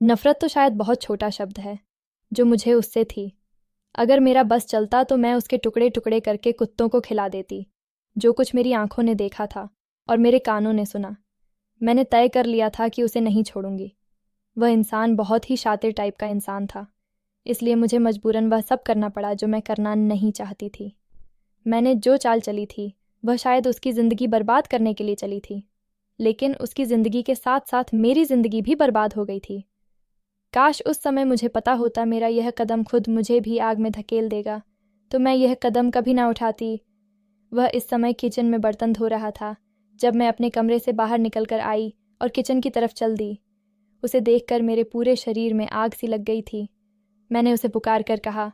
नफ़रत तो शायद बहुत छोटा शब्द है जो मुझे उससे थी। अगर मेरा बस चलता तो मैं उसके टुकड़े टुकड़े करके कुत्तों को खिला देती। जो कुछ मेरी आंखों ने देखा था और मेरे कानों ने सुना, मैंने तय कर लिया था कि उसे नहीं छोड़ूंगी। वह इंसान बहुत ही शातिर टाइप का इंसान था, इसलिए मुझे मजबूरन वह सब करना पड़ा जो मैं करना नहीं चाहती थी। मैंने जो चाल चली थी वह शायद उसकी ज़िंदगी बर्बाद करने के लिए चली थी, लेकिन उसकी ज़िंदगी के साथ साथ मेरी ज़िंदगी भी बर्बाद हो गई थी। काश उस समय मुझे पता होता मेरा यह कदम खुद मुझे भी आग में धकेल देगा, तो मैं यह कदम कभी ना उठाती। वह इस समय किचन में बर्तन धो रहा था जब मैं अपने कमरे से बाहर निकल कर आई और किचन की तरफ चल दी। उसे देखकर मेरे पूरे शरीर में आग सी लग गई थी। मैंने उसे पुकार कर कहा,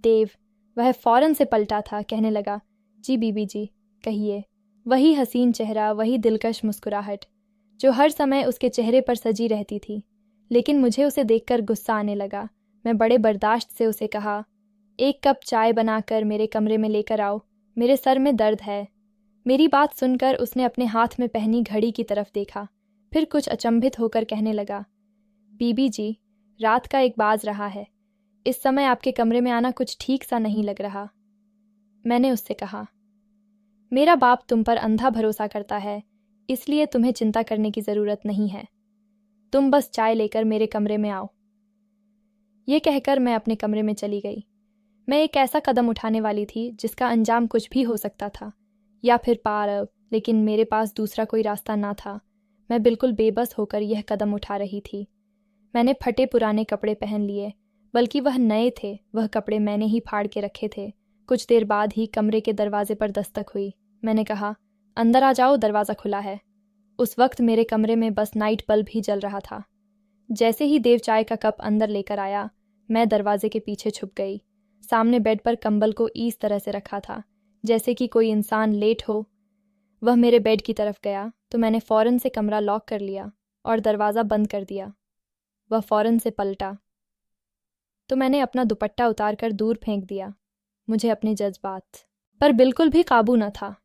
देव। वह फौरन से पलटा था, कहने लगा, जी बीबी जी, कहिए। वही हसीन चेहरा, वही दिलकश मुस्कुराहट जो हर समय उसके चेहरे पर सजी रहती थी। लेकिन मुझे उसे देखकर गुस्सा आने लगा। मैं बड़े बर्दाश्त से उसे कहा, एक कप चाय बनाकर मेरे कमरे में लेकर आओ, मेरे सर में दर्द है। मेरी बात सुनकर उसने अपने हाथ में पहनी घड़ी की तरफ देखा, फिर कुछ अचंभित होकर कहने लगा, बीबी जी, रात का 1 बज रहा है। इस समय आपके कमरे में आना कुछ ठीक सा नहीं लग रहा। मैंने उससे कहा, मेरा बाप तुम पर अंधा भरोसा करता है, इसलिए तुम्हें चिंता करने की ज़रूरत नहीं है। तुम बस चाय लेकर मेरे कमरे में आओ। ये कहकर मैं अपने कमरे में चली गई। मैं एक ऐसा कदम उठाने वाली थी जिसका अंजाम कुछ भी हो सकता था, या फिर पार, लेकिन मेरे पास दूसरा कोई रास्ता ना था। मैं बिल्कुल बेबस होकर यह कदम उठा रही थी। मैंने फटे पुराने कपड़े पहन लिए, बल्कि वह नए थे, वह कपड़े मैंने ही फाड़ के रखे थे। कुछ देर बाद ही कमरे के दरवाजे पर दस्तक हुई। मैंने कहा, अंदर आ जाओ, दरवाज़ा खुला है। उस वक्त मेरे कमरे में बस नाइट बल्ब ही जल रहा था। जैसे ही देव चाय का कप अंदर लेकर आया, मैं दरवाजे के पीछे छुप गई। सामने बेड पर कंबल को इस तरह से रखा था जैसे कि कोई इंसान लेट हो। वह मेरे बेड की तरफ गया तो मैंने फ़ौरन से कमरा लॉक कर लिया और दरवाज़ा बंद कर दिया। वह फ़ौरन से पलटा तो मैंने अपना दुपट्टा उतार कर दूर फेंक दिया। मुझे अपने जज्बात पर बिल्कुल भी काबू न था।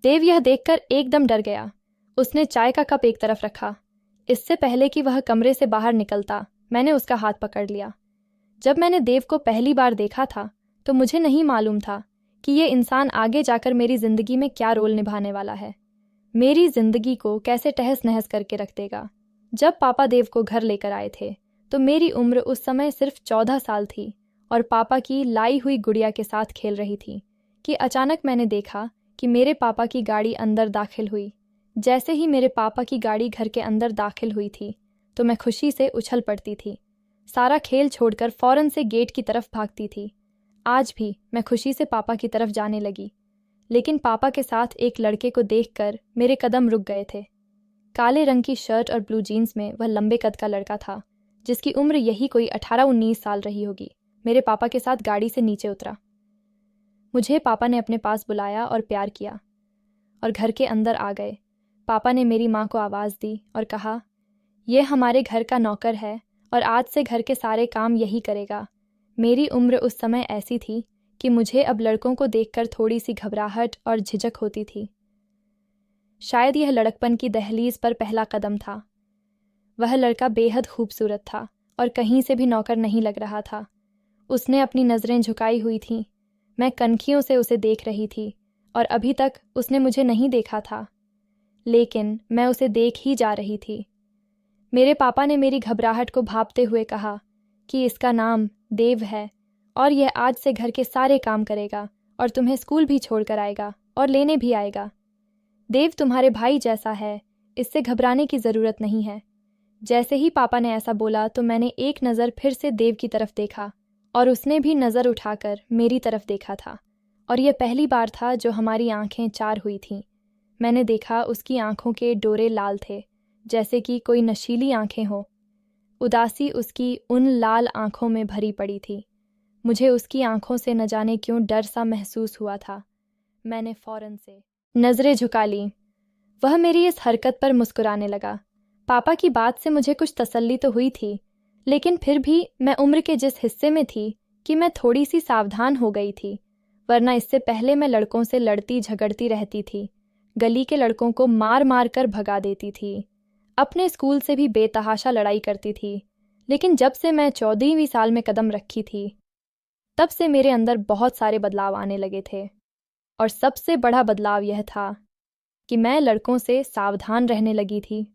देव यह देखकर एकदम डर गया। उसने चाय का कप एक तरफ रखा। इससे पहले कि वह कमरे से बाहर निकलता, मैंने उसका हाथ पकड़ लिया। जब मैंने देव को पहली बार देखा था तो मुझे नहीं मालूम था कि ये इंसान आगे जाकर मेरी ज़िंदगी में क्या रोल निभाने वाला है, मेरी ज़िंदगी को कैसे तहस नहस करके रख देगा। जब पापा देव को घर लेकर आए थे तो मेरी उम्र उस समय सिर्फ 14 साल थी और पापा की लाई हुई गुड़िया के साथ खेल रही थी कि अचानक मैंने देखा कि मेरे पापा की गाड़ी अंदर दाखिल हुई। जैसे ही मेरे पापा की गाड़ी घर के अंदर दाखिल हुई थी तो मैं खुशी से उछल पड़ती थी। सारा खेल छोड़कर फ़ौरन से गेट की तरफ भागती थी। आज भी मैं खुशी से पापा की तरफ जाने लगी, लेकिन पापा के साथ एक लड़के को देखकर मेरे कदम रुक गए थे। काले रंग की शर्ट और ब्लू जीन्स में वह लंबे कद का लड़का था जिसकी उम्र यही कोई 18-19 साल रही होगी। मेरे पापा के साथ गाड़ी से नीचे उतरा। मुझे पापा ने अपने पास बुलाया और प्यार किया और घर के अंदर आ गए। पापा ने मेरी माँ को आवाज़ दी और कहा, यह हमारे घर का नौकर है और आज से घर के सारे काम यही करेगा। मेरी उम्र उस समय ऐसी थी कि मुझे अब लड़कों को देखकर थोड़ी सी घबराहट और झिझक होती थी। शायद यह लड़कपन की दहलीज पर पहला कदम था। वह लड़का बेहद खूबसूरत था और कहीं से भी नौकर नहीं लग रहा था। उसने अपनी नज़रें झुकाई हुई थीं। मैं कनखियों से उसे देख रही थी और अभी तक उसने मुझे नहीं देखा था, लेकिन मैं उसे देख ही जा रही थी। मेरे पापा ने मेरी घबराहट को भांपते हुए कहा कि इसका नाम देव है और यह आज से घर के सारे काम करेगा और तुम्हें स्कूल भी छोड़ कर आएगा और लेने भी आएगा। देव तुम्हारे भाई जैसा है, इससे घबराने की ज़रूरत नहीं है। जैसे ही पापा ने ऐसा बोला तो मैंने एक नज़र फिर से देव की तरफ देखा और उसने भी नज़र उठाकर मेरी तरफ देखा था, और यह पहली बार था जो हमारी आंखें चार हुई थीं। मैंने देखा उसकी आंखों के डोरे लाल थे जैसे कि कोई नशीली आंखें हों। उदासी उसकी उन लाल आंखों में भरी पड़ी थी। मुझे उसकी आंखों से न जाने क्यों डर सा महसूस हुआ था। मैंने फ़ौरन से नज़रें झुका लीं। वह मेरी इस हरकत पर मुस्कुराने लगा। पापा की बात से मुझे कुछ तसल्ली तो हुई थी, लेकिन फिर भी मैं उम्र के जिस हिस्से में थी कि मैं थोड़ी सी सावधान हो गई थी, वरना इससे पहले मैं लड़कों से लड़ती झगड़ती रहती थी। गली के लड़कों को मार मार कर भगा देती थी। अपने स्कूल से भी बेतहाशा लड़ाई करती थी। लेकिन जब से मैं 14वीं साल में कदम रखी थी, तब से मेरे अंदर बहुत सारे बदलाव आने लगे थे। और सबसे बड़ा बदलाव यह था कि मैं लड़कों से सावधान रहने लगी थी।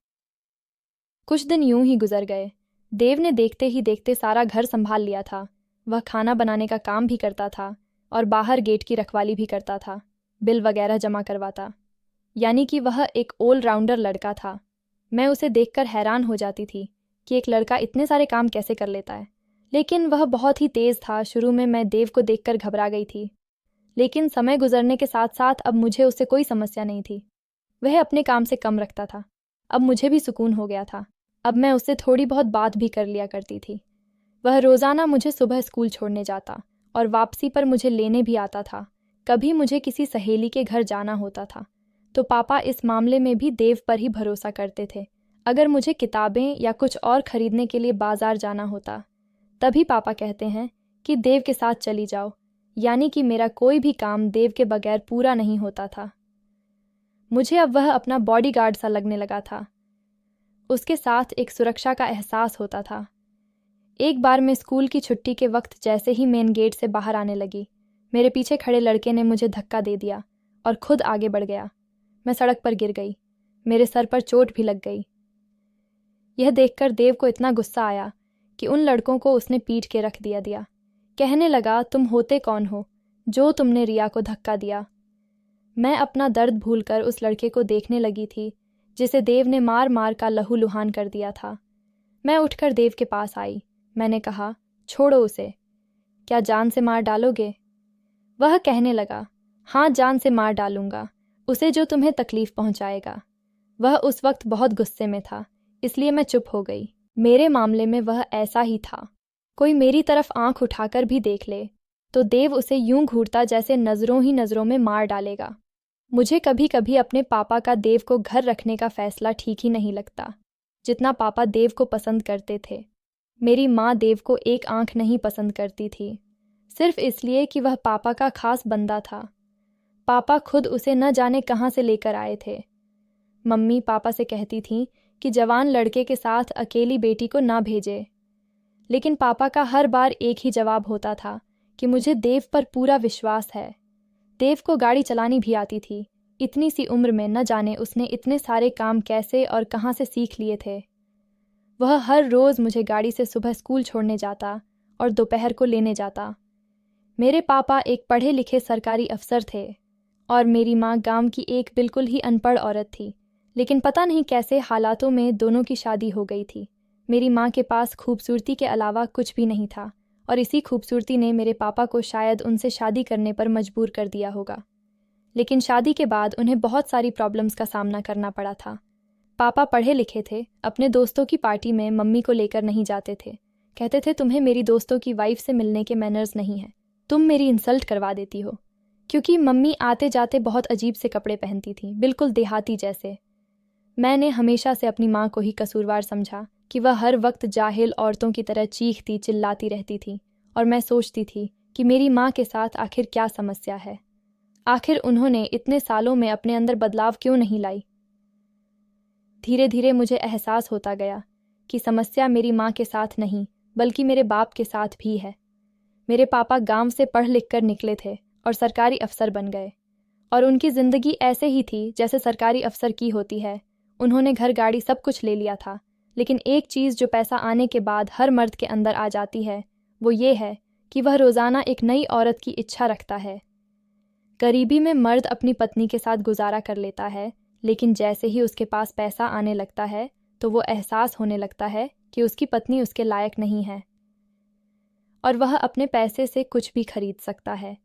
कुछ दिन यूं ही गुजर गए। देव ने देखते ही देखते सारा घर संभाल लिया था। वह खाना बनाने का काम भी करता था और बाहर गेट की रखवाली भी करता था, बिल वगैरह जमा करवाता। यानी कि वह एक ऑलराउंडर लड़का था। मैं उसे देखकर हैरान हो जाती थी कि एक लड़का इतने सारे काम कैसे कर लेता है। लेकिन वह बहुत ही तेज़ था। शुरू में मैं देव को देखकर घबरा गई थी, लेकिन समय गुजरने के साथ साथ अब मुझे उससे कोई समस्या नहीं थी। वह अपने काम से कम रखता था। अब मुझे भी सुकून हो गया था। अब मैं उससे थोड़ी बहुत बात भी कर लिया करती थी। वह रोज़ाना मुझे सुबह स्कूल छोड़ने जाता और वापसी पर मुझे लेने भी आता था। कभी मुझे किसी सहेली के घर जाना होता था तो पापा इस मामले में भी देव पर ही भरोसा करते थे। अगर मुझे किताबें या कुछ और खरीदने के लिए बाजार जाना होता, तभी पापा कहते हैं कि देव के साथ चली जाओ। यानी कि मेरा कोई भी काम देव के बगैर पूरा नहीं होता था। मुझे अब वह अपना बॉडीगार्ड सा लगने लगा था। उसके साथ एक सुरक्षा का एहसास होता था। एक बार मैं स्कूल की छुट्टी के वक्त जैसे ही मेन गेट से बाहर आने लगी, मेरे पीछे खड़े लड़के ने मुझे धक्का दे दिया और खुद आगे बढ़ गया। मैं सड़क पर गिर गई। मेरे सर पर चोट भी लग गई। यह देखकर देव को इतना गुस्सा आया कि उन लड़कों को उसने पीट के रख दिया। कहने लगा, तुम होते कौन हो जो तुमने रिया को धक्का दिया। मैं अपना दर्द भूलकर उस लड़के को देखने लगी थी जिसे देव ने मार मार का लहूलुहान कर दिया था। मैं उठकर देव के पास आई। मैंने कहा, छोड़ो उसे, क्या जान से मार डालोगे? वह कहने लगा, हाँ, जान से मार डालूंगा उसे जो तुम्हें तकलीफ पहुंचाएगा। वह उस वक्त बहुत गुस्से में था, इसलिए मैं चुप हो गई। मेरे मामले में वह ऐसा ही था। कोई मेरी तरफ आंख उठाकर भी देख ले तो देव उसे यूं घूरता जैसे नज़रों ही नज़रों में मार डालेगा। मुझे कभी कभी अपने पापा का देव को घर रखने का फैसला ठीक ही नहीं लगता, जितना पापा देव को पसंद करते थे। मेरी माँ देव को एक आंख नहीं पसंद करती थी, सिर्फ इसलिए कि वह पापा का खास बंदा था। पापा खुद उसे न जाने कहाँ से लेकर आए थे। मम्मी पापा से कहती थीं कि जवान लड़के के साथ अकेली बेटी को ना भेजे, लेकिन पापा का हर बार एक ही जवाब होता था कि मुझे देव पर पूरा विश्वास है। देव को गाड़ी चलानी भी आती थी। इतनी सी उम्र में न जाने उसने इतने सारे काम कैसे और कहाँ से सीख लिए थे। वह हर रोज़ मुझे गाड़ी से सुबह स्कूल छोड़ने जाता और दोपहर को लेने जाता। मेरे पापा एक पढ़े लिखे सरकारी अफसर थे और मेरी माँ गांव की एक बिल्कुल ही अनपढ़ औरत थी। लेकिन पता नहीं कैसे हालातों में दोनों की शादी हो गई थी। मेरी माँ के पास खूबसूरती के अलावा कुछ भी नहीं था और इसी खूबसूरती ने मेरे पापा को शायद उनसे शादी करने पर मजबूर कर दिया होगा। लेकिन शादी के बाद उन्हें बहुत सारी प्रॉब्लम्स का सामना करना पड़ा था। पापा पढ़े लिखे थे, अपने दोस्तों की पार्टी में मम्मी को लेकर नहीं जाते थे। कहते थे, तुम्हें मेरी दोस्तों की वाइफ से मिलने के मैनर्स नहीं हैं, तुम मेरी इंसल्ट करवा देती हो। क्योंकि मम्मी आते जाते बहुत अजीब से कपड़े पहनती थी, बिल्कुल देहाती जैसे। मैंने हमेशा से अपनी माँ को ही कसूरवार समझा कि वह हर वक्त जाहिल औरतों की तरह चीखती चिल्लाती रहती थी। और मैं सोचती थी कि मेरी माँ के साथ आखिर क्या समस्या है। आखिर उन्होंने इतने सालों में अपने अंदर बदलाव क्यों नहीं लाई। धीरे धीरे मुझे एहसास होता गया कि समस्या मेरी माँ के साथ नहीं बल्कि मेरे बाप के साथ भी है। मेरे पापा गांव से पढ़ लिख कर निकले थे और सरकारी अफसर बन गए और उनकी ज़िंदगी ऐसे ही थी जैसे सरकारी अफसर की होती है। उन्होंने घर गाड़ी सब कुछ ले लिया था, लेकिन एक चीज़ जो पैसा आने के बाद हर मर्द के अंदर आ जाती है वो ये है कि वह रोज़ाना एक नई औरत की इच्छा रखता है। गरीबी में मर्द अपनी पत्नी के साथ गुजारा कर लेता है, लेकिन जैसे ही उसके पास पैसा आने लगता है तो वो एहसास होने लगता है कि उसकी पत्नी उसके लायक नहीं है और वह अपने पैसे से कुछ भी खरीद सकता है।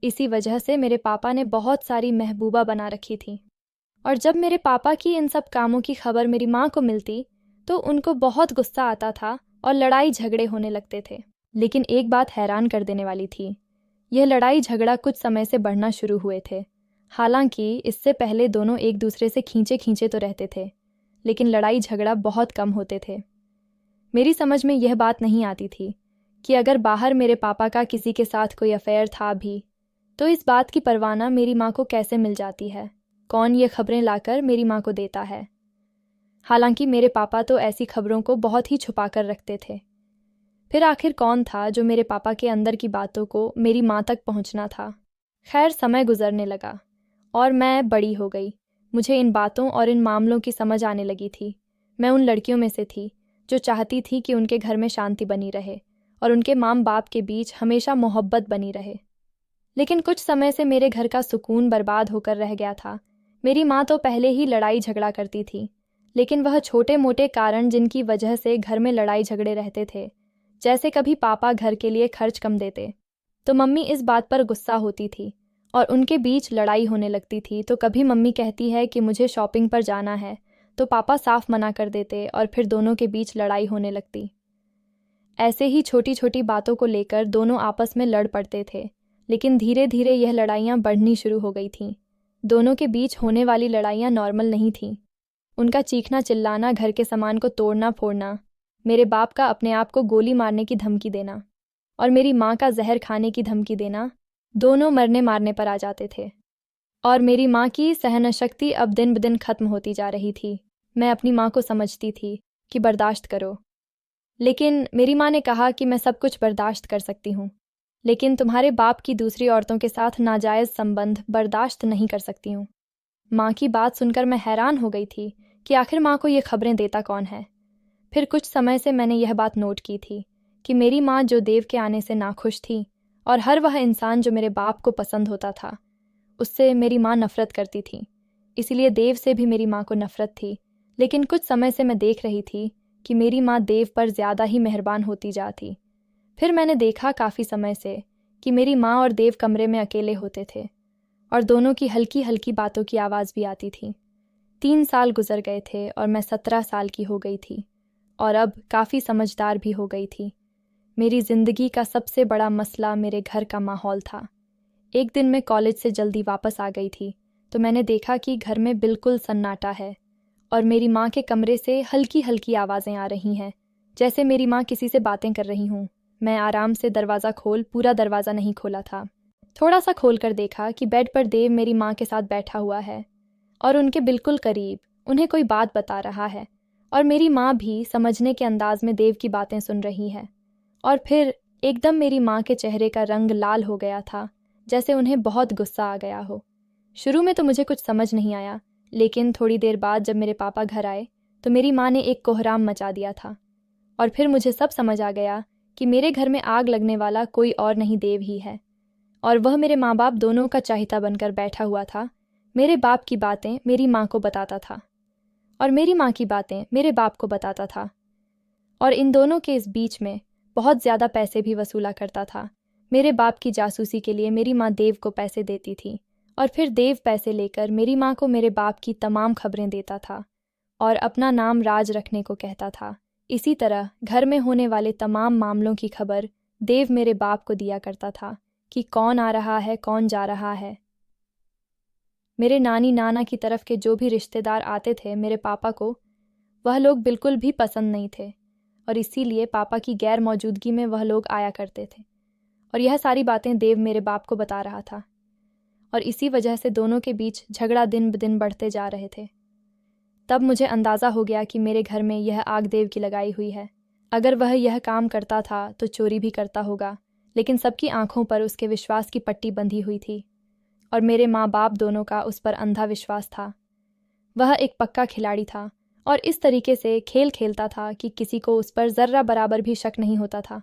इसी वजह से मेरे पापा ने बहुत सारी महबूबा बना रखी थी और जब मेरे पापा की इन सब कामों की खबर मेरी माँ को मिलती तो उनको बहुत गुस्सा आता था और लड़ाई झगड़े होने लगते थे। लेकिन एक बात हैरान कर देने वाली थी, यह लड़ाई झगड़ा कुछ समय से बढ़ना शुरू हुए थे। हालांकि इससे पहले दोनों एक दूसरे से खींचे खींचे तो रहते थे, लेकिन लड़ाई झगड़ा बहुत कम होते थे। मेरी समझ में यह बात नहीं आती थी कि अगर बाहर मेरे पापा का किसी के साथ कोई अफेयर था भी तो इस बात की परवाना मेरी माँ को कैसे मिल जाती है। कौन ये खबरें लाकर मेरी माँ को देता है। हालांकि मेरे पापा तो ऐसी खबरों को बहुत ही छुपा कर रखते थे। फिर आखिर कौन था जो मेरे पापा के अंदर की बातों को मेरी माँ तक पहुँचना था। खैर, समय गुजरने लगा और मैं बड़ी हो गई। मुझे इन बातों और इन मामलों की समझ आने लगी थी। मैं उन लड़कियों में से थी जो चाहती थी कि उनके घर में शांति बनी रहे और उनके माँ बाप के बीच हमेशा मोहब्बत बनी रहे। लेकिन कुछ समय से मेरे घर का सुकून बर्बाद होकर रह गया था। मेरी माँ तो पहले ही लड़ाई झगड़ा करती थी, लेकिन वह छोटे मोटे कारण जिनकी वजह से घर में लड़ाई झगड़े रहते थे, जैसे कभी पापा घर के लिए खर्च कम देते तो मम्मी इस बात पर गुस्सा होती थी और उनके बीच लड़ाई होने लगती थी। तो कभी मम्मी कहती है कि मुझे शॉपिंग पर जाना है तो पापा साफ मना कर देते और फिर दोनों के बीच लड़ाई होने लगती। ऐसे ही छोटी छोटी बातों को लेकर दोनों आपस में लड़ पड़ते थे, लेकिन धीरे धीरे यह लड़ाइयाँ बढ़नी शुरू हो गई थीं। दोनों के बीच होने वाली लड़ाइयाँ नॉर्मल नहीं थीं। उनका चीखना चिल्लाना, घर के सामान को तोड़ना फोड़ना, मेरे बाप का अपने आप को गोली मारने की धमकी देना और मेरी माँ का जहर खाने की धमकी देना, दोनों मरने मारने पर आ जाते थे। और मेरी माँ की सहनशक्ति अब दिन ब दिन खत्म होती जा रही थी। मैं अपनी माँ को समझती थी कि बर्दाश्त करो, लेकिन मेरी माँ ने कहा कि मैं सब कुछ बर्दाश्त कर सकती हूँ, लेकिन तुम्हारे बाप की दूसरी औरतों के साथ नाजायज़ संबंध बर्दाश्त नहीं कर सकती हूँ। माँ की बात सुनकर मैं हैरान हो गई थी कि आखिर माँ को ये खबरें देता कौन है। फिर कुछ समय से मैंने यह बात नोट की थी कि मेरी माँ जो देव के आने से नाखुश थी और हर वह इंसान जो मेरे बाप को पसंद होता था उससे मेरी माँ नफ़रत करती थी। इसीलिए देव से भी मेरी माँ को नफ़रत थी। लेकिन कुछ समय से मैं देख रही थी कि मेरी माँ देव पर ज़्यादा ही मेहरबान होती जाती। फिर मैंने देखा काफ़ी समय से कि मेरी माँ और देव कमरे में अकेले होते थे और दोनों की हल्की हल्की बातों की आवाज़ भी आती थी। 3 साल गुजर गए थे और मैं 17 साल की हो गई थी और अब काफ़ी समझदार भी हो गई थी। मेरी ज़िंदगी का सबसे बड़ा मसला मेरे घर का माहौल था। एक दिन मैं कॉलेज से जल्दी वापस आ गई थी तो मैंने देखा कि घर में बिल्कुल सन्नाटा है और मेरी माँ के कमरे से हल्की हल्की आवाज़ें आ रही हैं, जैसे मेरी माँ किसी से बातें कर रही हूँ। मैं आराम से दरवाज़ा पूरा दरवाज़ा नहीं खोला था, थोड़ा सा खोल कर देखा कि बेड पर देव मेरी माँ के साथ बैठा हुआ है और उनके बिल्कुल करीब उन्हें कोई बात बता रहा है और मेरी माँ भी समझने के अंदाज में देव की बातें सुन रही है। और फिर एकदम मेरी माँ के चेहरे का रंग लाल हो गया था, जैसे उन्हें बहुत गुस्सा आ गया हो। शुरू में तो मुझे कुछ समझ नहीं आया, लेकिन थोड़ी देर बाद जब मेरे पापा घर आए तो मेरी माँ ने एक कोहराम मचा दिया था और फिर मुझे सब समझ आ गया कि मेरे घर में आग लगने वाला कोई और नहीं, देव ही है। और वह मेरे माँ बाप दोनों का चाहता बनकर बैठा हुआ था। मेरे बाप की बातें मेरी माँ को बताता था और मेरी माँ की बातें मेरे बाप को बताता था और इन दोनों के इस बीच में बहुत ज़्यादा पैसे भी वसूला करता था। मेरे बाप की जासूसी के लिए मेरी माँ देव को पैसे देती थी और फिर देव पैसे लेकर मेरी माँ को मेरे बाप की तमाम खबरें देता था और अपना नाम राज रखने को कहता था। इसी तरह घर में होने वाले तमाम मामलों की खबर देव मेरे बाप को दिया करता था कि कौन आ रहा है, कौन जा रहा है। मेरे नानी नाना की तरफ के जो भी रिश्तेदार आते थे मेरे पापा को, वह लोग बिल्कुल भी पसंद नहीं थे और इसीलिए पापा की गैर मौजूदगी में वह लोग आया करते थे और यह सारी बातें देव मेरे बाप को बता रहा था और इसी वजह से दोनों के बीच झगड़ा दिन ब दिन बढ़ते जा रहे थे। तब मुझे अंदाज़ा हो गया कि मेरे घर में यह आग देव की लगाई हुई है। अगर वह यह काम करता था तो चोरी भी करता होगा, लेकिन सबकी आंखों पर उसके विश्वास की पट्टी बंधी हुई थी और मेरे माँ बाप दोनों का उस पर अंधा विश्वास था। वह एक पक्का खिलाड़ी था और इस तरीके से खेल खेलता था कि किसी को उस पर ज़र्रा बराबर भी शक नहीं होता था।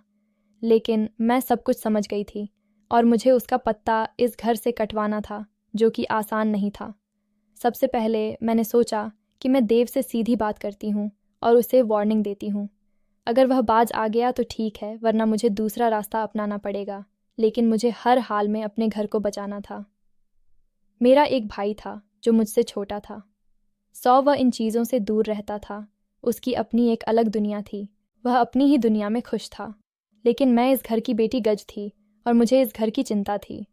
लेकिन मैं सब कुछ समझ गई थी और मुझे उसका पत्ता इस घर से कटवाना था, जो कि आसान नहीं था। सबसे पहले मैंने सोचा कि मैं देव से सीधी बात करती हूँ और उसे वार्निंग देती हूँ। अगर वह बाज आ गया तो ठीक है, वरना मुझे दूसरा रास्ता अपनाना पड़ेगा, लेकिन मुझे हर हाल में अपने घर को बचाना था। मेरा एक भाई था जो मुझसे छोटा था। वह इन चीज़ों से दूर रहता था। उसकी अपनी एक अलग दुनिया थी, वह अपनी ही दुनिया में खुश था। लेकिन मैं इस घर की बेटी गज थी और मुझे इस घर की चिंता थी।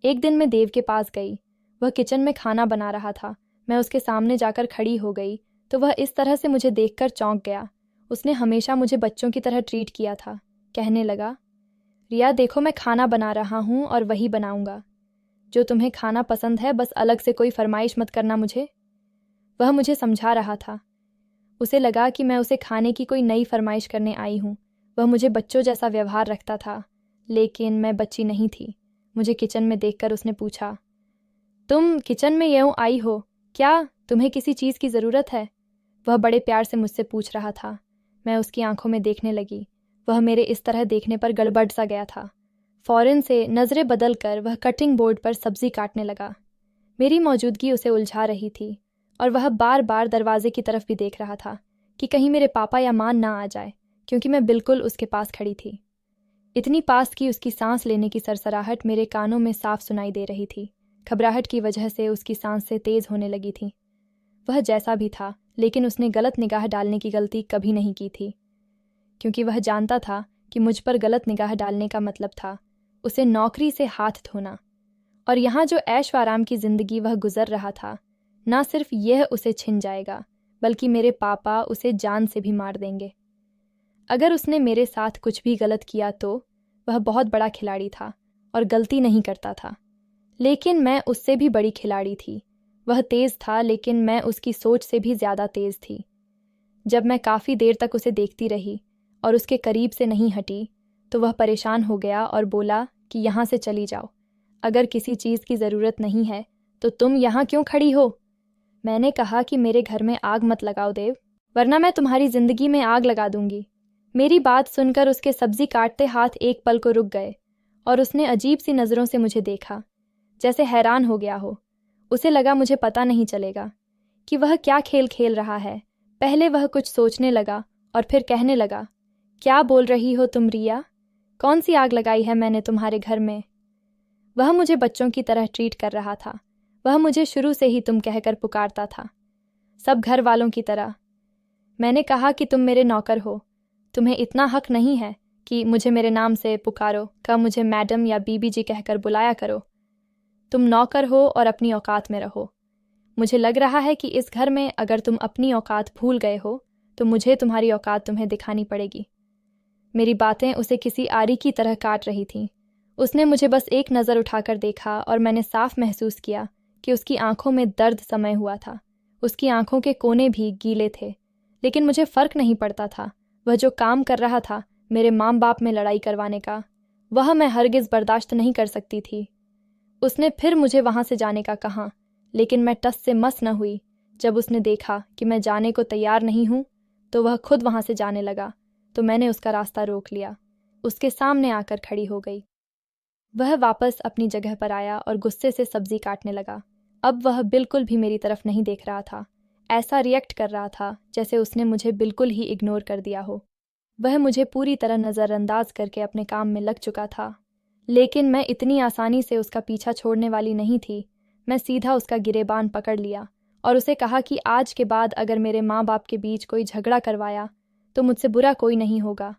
एक दिन मैं देव के पास गई। वह किचन में खाना बना रहा था। मैं उसके सामने जाकर खड़ी हो गई तो वह इस तरह से मुझे देखकर चौंक गया। उसने हमेशा मुझे बच्चों की तरह ट्रीट किया था। कहने लगा, रिया देखो, मैं खाना बना रहा हूँ और वही बनाऊँगा। जो तुम्हें खाना पसंद है, बस अलग से कोई फरमाइश मत करना मुझे। वह मुझे समझा रहा था। उसे लगा कि मैं उसे खाने की कोई नई फरमाइश करने आई हूँ। वह मुझे बच्चों जैसा व्यवहार रखता था, लेकिन मैं बच्ची नहीं थी। मुझे किचन में देखकर उसने पूछा, तुम किचन में यूं आई हो, क्या तुम्हें किसी चीज़ की ज़रूरत है? वह बड़े प्यार से मुझसे पूछ रहा था। मैं उसकी आंखों में देखने लगी। वह मेरे इस तरह देखने पर गड़बड़ सा गया था। फ़ौरन से नज़रें बदल कर वह कटिंग बोर्ड पर सब्ज़ी काटने लगा। मेरी मौजूदगी उसे उलझा रही थी और वह बार बार दरवाजे की तरफ भी देख रहा था कि कहीं मेरे पापा या माँ ना आ जाए, क्योंकि मैं बिल्कुल उसके पास खड़ी थी। इतनी पास कि उसकी सांस लेने की सरसराहट मेरे कानों में साफ सुनाई दे रही थी। घबराहट की वजह से उसकी सांसें तेज़ होने लगी थीं। वह जैसा भी था, लेकिन उसने गलत निगाह डालने की गलती कभी नहीं की थी, क्योंकि वह जानता था कि मुझ पर गलत निगाह डालने का मतलब था उसे नौकरी से हाथ धोना। और यहाँ जो ऐश व आराम की ज़िंदगी वह गुजर रहा था, ना सिर्फ यह उसे छिन जाएगा, बल्कि मेरे पापा उसे जान से भी मार देंगे। अगर उसने मेरे साथ कुछ भी गलत किया तो वह बहुत बड़ा खिलाड़ी था और गलती नहीं करता था, लेकिन मैं उससे भी बड़ी खिलाड़ी थी। वह तेज़ था, लेकिन मैं उसकी सोच से भी ज़्यादा तेज़ थी। जब मैं काफ़ी देर तक उसे देखती रही और उसके करीब से नहीं हटी, तो वह परेशान हो गया और बोला कि यहाँ से चली जाओ। अगर किसी चीज़ की ज़रूरत नहीं है तो तुम यहाँ क्यों खड़ी हो? मैंने कहा कि मेरे घर में आग मत लगाओ देव, वरना मैं तुम्हारी ज़िंदगी में आग लगा दूंगी। मेरी बात सुनकर उसके सब्ज़ी काटते हाथ एक पल को रुक गए और उसने अजीब सी नज़रों से मुझे देखा, जैसे हैरान हो गया हो। उसे लगा मुझे पता नहीं चलेगा कि वह क्या खेल खेल रहा है। पहले वह कुछ सोचने लगा और फिर कहने लगा, क्या बोल रही हो तुम रिया? कौन सी आग लगाई है मैंने तुम्हारे घर में? वह मुझे बच्चों की तरह ट्रीट कर रहा था। वह मुझे शुरू से ही तुम कहकर पुकारता था, सब घर वालों की तरह। मैंने कहा कि तुम मेरे नौकर हो, तुम्हें इतना हक नहीं है कि मुझे मेरे नाम से पुकारो, कब मुझे मैडम या बीबी जी कहकर बुलाया करो। तुम नौकर हो और अपनी औकात में रहो। मुझे लग रहा है कि इस घर में अगर तुम अपनी औकात भूल गए हो तो मुझे तुम्हारी औकात तुम्हें दिखानी पड़ेगी। मेरी बातें उसे किसी आरी की तरह काट रही थीं। उसने मुझे बस एक नज़र उठाकर देखा और मैंने साफ महसूस किया कि उसकी आंखों में दर्द समय हुआ था। उसकी आंखों के कोने भी गीले थे, लेकिन मुझे फ़र्क नहीं पड़ता था। वह जो काम कर रहा था मेरे माँ बाप में लड़ाई करवाने का, वह मैं हरगिज़ बर्दाश्त नहीं कर सकती थी। उसने फिर मुझे वहाँ से जाने का कहा, लेकिन मैं टस से मस न हुई। जब उसने देखा कि मैं जाने को तैयार नहीं हूँ तो वह खुद वहाँ से जाने लगा, तो मैंने उसका रास्ता रोक लिया। उसके सामने आकर खड़ी हो गई। वह वापस अपनी जगह पर आया और गुस्से से सब्जी काटने लगा। अब वह बिल्कुल भी मेरी तरफ नहीं देख रहा था। ऐसा रिएक्ट कर रहा था जैसे उसने मुझे बिल्कुल ही इग्नोर कर दिया हो। वह मुझे पूरी तरह नज़रअंदाज करके अपने काम में लग चुका था, लेकिन मैं इतनी आसानी से उसका पीछा छोड़ने वाली नहीं थी। मैं सीधा उसका गिरेबान पकड़ लिया और उसे कहा कि आज के बाद अगर मेरे माँ बाप के बीच कोई झगड़ा करवाया तो मुझसे बुरा कोई नहीं होगा।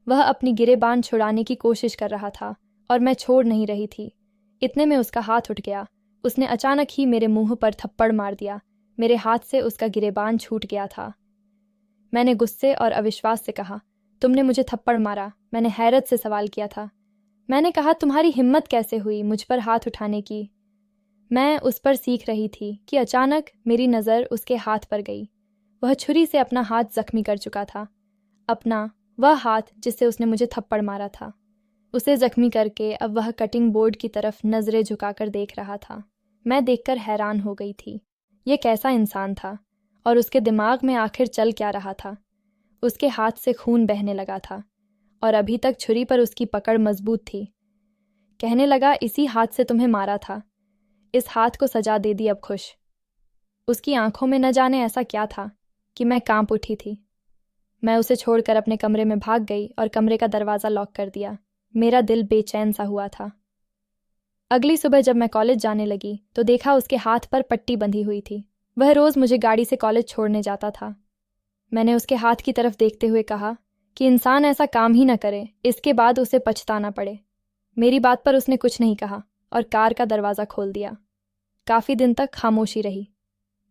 वह अपनी गिरेबान छुड़ाने की कोशिश कर रहा था और मैं छोड़ नहीं रही थी। इतने में उसका हाथ उठ गया। उसने अचानक ही मेरे मुंह पर थप्पड़ मार दिया। मेरे हाथ से उसका गिरेबान छूट गया था। मैंने गुस्से और अविश्वास से कहा, तुमने मुझे थप्पड़ मारा? मैंने हैरत से सवाल किया था। मैंने कहा, तुम्हारी हिम्मत कैसे हुई मुझ पर हाथ उठाने की? मैं उस पर सीख रही थी कि अचानक मेरी नज़र उसके हाथ पर गई। वह छुरी से अपना हाथ जख्मी कर चुका था, अपना वह हाथ जिससे उसने मुझे थप्पड़ मारा था। उसे जख्मी करके अब वह कटिंग बोर्ड की तरफ नज़रें झुकाकर देख रहा था। मैं देखकर हैरान हो गई थी। ये कैसा इंसान था और उसके दिमाग में आखिर चल क्या रहा था? उसके हाथ से खून बहने लगा था और अभी तक छुरी पर उसकी पकड़ मजबूत थी। कहने लगा, इसी हाथ से तुम्हें मारा था, इस हाथ को सजा दे दी, अब खुश। उसकी आंखों में न जाने ऐसा क्या था कि मैं कांप उठी थी। मैं उसे छोड़कर अपने कमरे में भाग गई और कमरे का दरवाज़ा लॉक कर दिया। मेरा दिल बेचैन सा हुआ था। अगली सुबह जब मैं कॉलेज जाने लगी तो देखा उसके हाथ पर पट्टी बंधी हुई थी। वह रोज़ मुझे गाड़ी से कॉलेज छोड़ने जाता था। मैंने उसके हाथ की तरफ देखते हुए कहा कि इंसान ऐसा काम ही न करे, इसके बाद उसे पछताना पड़े। मेरी बात पर उसने कुछ नहीं कहा और कार का दरवाज़ा खोल दिया। काफ़ी दिन तक खामोशी रही।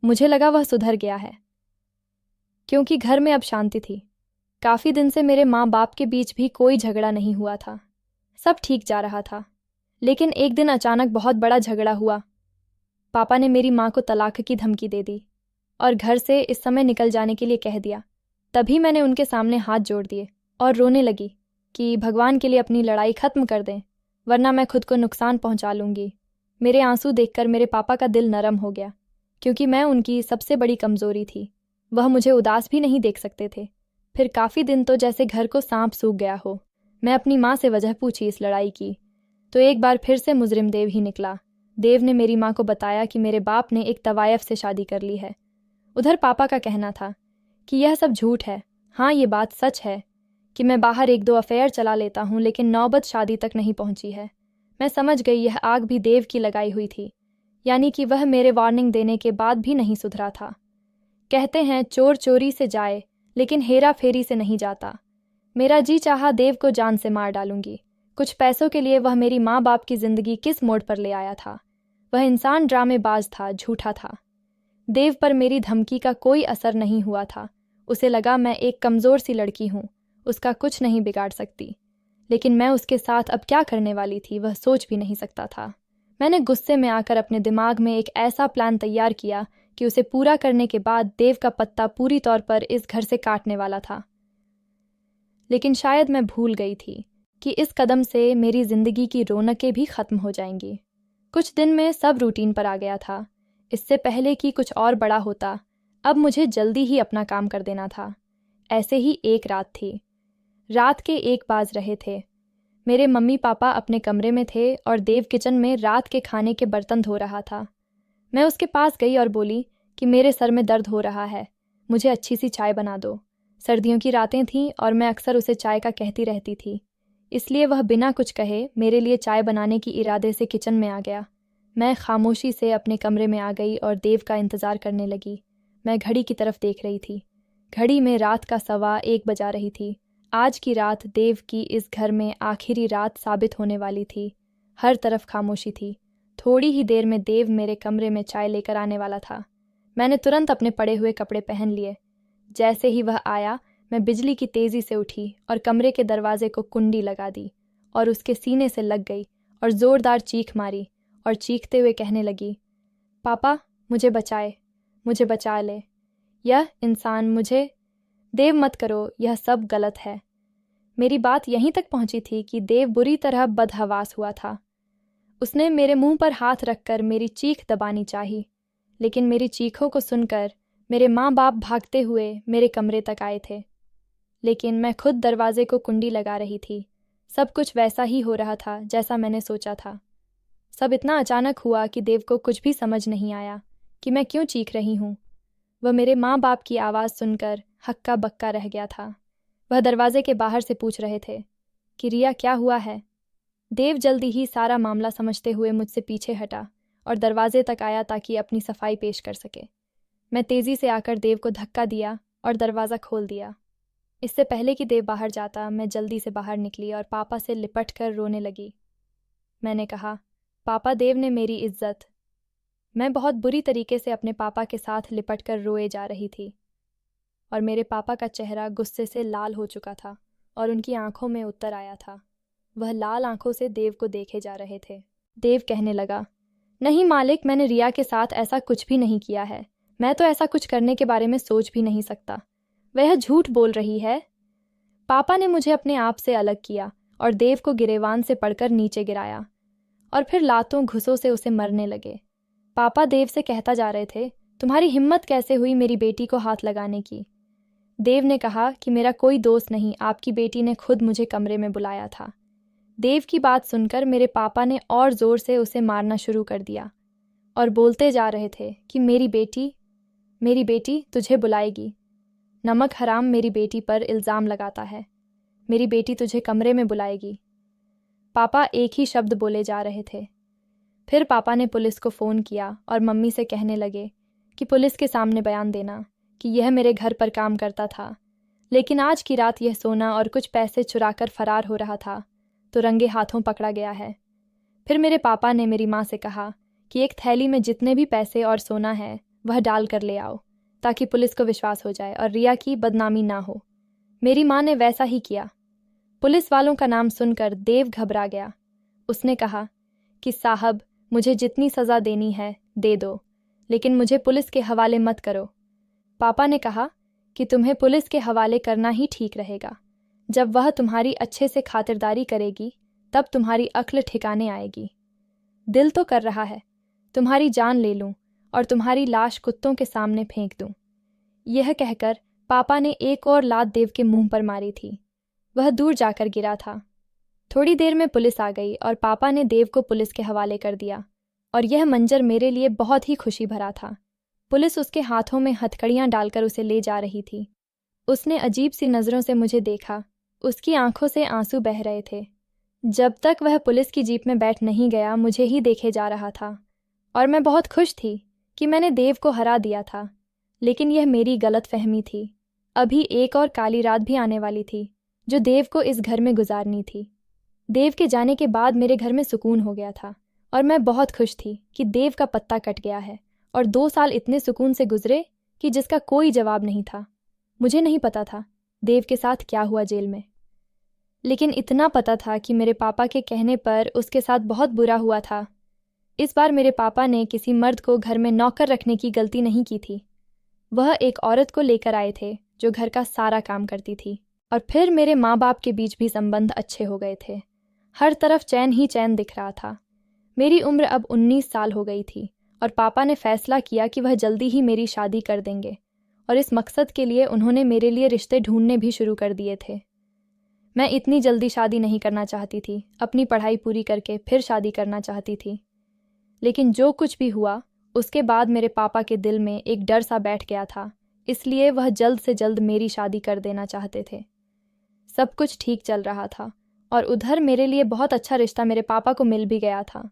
मुझे लगा वह सुधर गया है, क्योंकि घर में अब शांति थी। काफ़ी दिन से मेरे माँ बाप के बीच भी कोई झगड़ा नहीं हुआ था, सब ठीक जा रहा था। लेकिन एक दिन अचानक बहुत बड़ा झगड़ा हुआ। पापा ने मेरी माँ को तलाक की धमकी दे दी। और घर से इस समय निकल जाने के लिए कह दिया। तभी मैंने उनके सामने हाथ जोड़ दिए और रोने लगी कि भगवान के लिए अपनी लड़ाई ख़त्म कर दें, वरना मैं खुद को नुकसान पहुंचा लूँगी। मेरे आंसू देखकर मेरे पापा का दिल नरम हो गया, क्योंकि मैं उनकी सबसे बड़ी कमज़ोरी थी। वह मुझे उदास भी नहीं देख सकते थे। फिर काफ़ी दिन तो जैसे घर को सांप सूख गया हो। मैं अपनी माँ से वजह पूछी इस लड़ाई की, तो एक बार फिर से मुजरिम देव ही निकला। देव ने मेरी माँ को बताया कि मेरे बाप ने एक तवायफ से शादी कर ली है। उधर पापा का कहना था कि यह सब झूठ है। हाँ, ये बात सच है कि मैं बाहर 1-2 अफेयर चला लेता हूँ, लेकिन नौबत शादी तक नहीं पहुँची है। मैं समझ गई यह आग भी देव की लगाई हुई थी, यानी कि वह मेरे वार्निंग देने के बाद भी नहीं सुधरा था। कहते हैं चोर चोरी से जाए, लेकिन हेरा फेरी से नहीं जाता। मेरा जी चाहा देव को जान से मार डालूंगी। कुछ पैसों के लिए वह मेरी माँ बाप की जिंदगी किस मोड़ पर ले आया था। वह इंसान ड्रामेबाज था, झूठा था। देव पर मेरी धमकी का कोई असर नहीं हुआ था। उसे लगा मैं एक कमज़ोर सी लड़की हूँ, उसका कुछ नहीं बिगाड़ सकती। लेकिन मैं उसके साथ अब क्या करने वाली थी, वह सोच भी नहीं सकता था। मैंने गुस्से में आकर अपने दिमाग में एक ऐसा प्लान तैयार किया कि उसे पूरा करने के बाद देव का पत्ता पूरी तौर पर इस घर से काटने वाला था। लेकिन शायद मैं भूल गई थी कि इस कदम से मेरी ज़िंदगी की रौनकें भी ख़त्म हो जाएंगी। कुछ दिन में सब रूटीन पर आ गया था। इससे पहले कि कुछ और बड़ा होता, अब मुझे जल्दी ही अपना काम कर देना था। ऐसे ही एक रात थी। रात के 1 बज रहे थे। मेरे मम्मी पापा अपने कमरे में थे और देव किचन में रात के खाने के बर्तन धो रहा था। मैं उसके पास गई और बोली कि मेरे सर में दर्द हो रहा है, मुझे अच्छी सी चाय बना दो। सर्दियों की रातें थीं और मैं अक्सर उसे चाय का कहती रहती थी, इसलिए वह बिना कुछ कहे मेरे लिए चाय बनाने की इरादे से किचन में आ गया। मैं खामोशी से अपने कमरे में आ गई और देव का इंतज़ार करने लगी। मैं घड़ी की तरफ देख रही थी। घड़ी में रात का 1:15 बजा रही थी। आज की रात देव की इस घर में आखिरी रात साबित होने वाली थी। हर तरफ खामोशी थी। थोड़ी ही देर में देव मेरे कमरे में चाय लेकर आने वाला था। मैंने तुरंत अपने पड़े हुए कपड़े पहन लिए। जैसे ही वह आया, मैं बिजली की तेज़ी से उठी और कमरे के दरवाजे को कुंडी लगा दी और उसके सीने से लग गई और ज़ोरदार चीख मारी और चीखते हुए कहने लगी, पापा मुझे बचाए, मुझे बचा ले। यह इंसान मुझे। देव मत करो, यह सब गलत है। मेरी बात यहीं तक पहुंची थी कि देव बुरी तरह बदहवास हुआ था। उसने मेरे मुंह पर हाथ रखकर मेरी चीख दबानी चाही, लेकिन मेरी चीखों को सुनकर मेरे माँ बाप भागते हुए मेरे कमरे तक आए थे। लेकिन मैं खुद दरवाजे को कुंडी लगा रही थी। सब कुछ वैसा ही हो रहा था जैसा मैंने सोचा था। सब इतना अचानक हुआ कि देव को कुछ भी समझ नहीं आया कि मैं क्यों चीख रही हूँ। वह मेरे माँ बाप की आवाज़ सुनकर हक्का बक्का रह गया था। वह दरवाजे के बाहर से पूछ रहे थे कि रिया क्या हुआ है। देव जल्दी ही सारा मामला समझते हुए मुझसे पीछे हटा और दरवाजे तक आया ताकि अपनी सफाई पेश कर सके। मैं तेज़ी से आकर देव को धक्का दिया और दरवाज़ा खोल दिया। इससे पहले कि देव बाहर जाता, मैं जल्दी से बाहर निकली और पापा से लिपट कर रोने लगी। मैंने कहा, पापा देव ने मेरी इज्जत। मैं बहुत बुरी तरीके से अपने पापा के साथ लिपट कर रोए जा रही थी और मेरे पापा का चेहरा गुस्से से लाल हो चुका था और उनकी आंखों में उत्तर आया था। वह लाल आंखों से देव को देखे जा रहे थे। देव कहने लगा, नहीं मालिक, मैंने रिया के साथ ऐसा कुछ भी नहीं किया है। मैं तो ऐसा कुछ करने के बारे में सोच भी नहीं सकता। वह झूठ बोल रही है। पापा ने मुझे अपने आप से अलग किया और देव को गिरेवान से पड़कर नीचे गिराया और फिर लातों घुसों से उसे मरने लगे। पापा देव से कहता जा रहे थे, तुम्हारी हिम्मत कैसे हुई मेरी बेटी को हाथ लगाने की। देव ने कहा कि मेरा कोई दोस्त नहीं, आपकी बेटी ने खुद मुझे कमरे में बुलाया था। देव की बात सुनकर मेरे पापा ने और ज़ोर से उसे मारना शुरू कर दिया और बोलते जा रहे थे कि मेरी बेटी तुझे बुलाएगी। नमक हराम मेरी बेटी पर इल्ज़ाम लगाता है। मेरी बेटी तुझे कमरे में बुलाएगी। पापा एक ही शब्द बोले जा रहे थे। फिर पापा ने पुलिस को फ़ोन किया और मम्मी से कहने लगे कि पुलिस के सामने बयान देना कि यह मेरे घर पर काम करता था, लेकिन आज की रात यह सोना और कुछ पैसे चुराकर फरार हो रहा था तो रंगे हाथों पकड़ा गया है। फिर मेरे पापा ने मेरी माँ से कहा कि एक थैली में जितने भी पैसे और सोना है वह डाल कर ले आओ ताकि पुलिस को विश्वास हो जाए और रिया की बदनामी ना हो। मेरी माँ ने वैसा ही किया। पुलिस वालों का नाम सुनकर देव घबरा गया। उसने कहा कि साहब, मुझे जितनी सज़ा देनी है दे दो, लेकिन मुझे पुलिस के हवाले मत करो। पापा ने कहा कि तुम्हें पुलिस के हवाले करना ही ठीक रहेगा। जब वह तुम्हारी अच्छे से खातिरदारी करेगी तब तुम्हारी अक्ल ठिकाने आएगी। दिल तो कर रहा है तुम्हारी जान ले लूं और तुम्हारी लाश कुत्तों के सामने फेंक दूं। यह कहकर पापा ने एक और लात देव के मुंह पर मारी थी। वह दूर जाकर गिरा था। थोड़ी देर में पुलिस आ गई और पापा ने देव को पुलिस के हवाले कर दिया और यह मंजर मेरे लिए बहुत ही खुशी भरा था। पुलिस उसके हाथों में हथकड़ियाँ डालकर उसे ले जा रही थी। उसने अजीब सी नज़रों से मुझे देखा। उसकी आंखों से आंसू बह रहे थे। जब तक वह पुलिस की जीप में बैठ नहीं गया मुझे ही देखे जा रहा था और मैं बहुत खुश थी कि मैंने देव को हरा दिया था। लेकिन यह मेरी गलत फहमी थी। अभी एक और काली रात भी आने वाली थी जो देव को इस घर में गुजारनी थी। देव के जाने के बाद मेरे घर में सुकून हो गया था और मैं बहुत खुश थी कि देव का पत्ता कट गया है और 2 साल इतने सुकून से गुजरे कि जिसका कोई जवाब नहीं था। मुझे नहीं पता था देव के साथ क्या हुआ जेल में, लेकिन इतना पता था कि मेरे पापा के कहने पर उसके साथ बहुत बुरा हुआ था। इस बार मेरे पापा ने किसी मर्द को घर में नौकर रखने की गलती नहीं की थी। वह एक औरत को लेकर आए थे जो घर का सारा काम करती थी और फिर मेरे माँ बाप के बीच भी संबंध अच्छे हो गए थे। हर तरफ चैन ही चैन दिख रहा था। मेरी उम्र अब 19 साल हो गई थी और पापा ने फैसला किया कि वह जल्दी ही मेरी शादी कर देंगे और इस मकसद के लिए उन्होंने मेरे लिए रिश्ते ढूंढने भी शुरू कर दिए थे। मैं इतनी जल्दी शादी नहीं करना चाहती थी। अपनी पढ़ाई पूरी करके फिर शादी करना चाहती थी। लेकिन जो कुछ भी हुआ उसके बाद मेरे पापा के दिल में एक डर सा बैठ गया था, इसलिए वह जल्द से जल्द मेरी शादी कर देना चाहते थे। सब कुछ ठीक चल रहा था और उधर मेरे लिए बहुत अच्छा रिश्ता मेरे पापा को मिल भी गया था।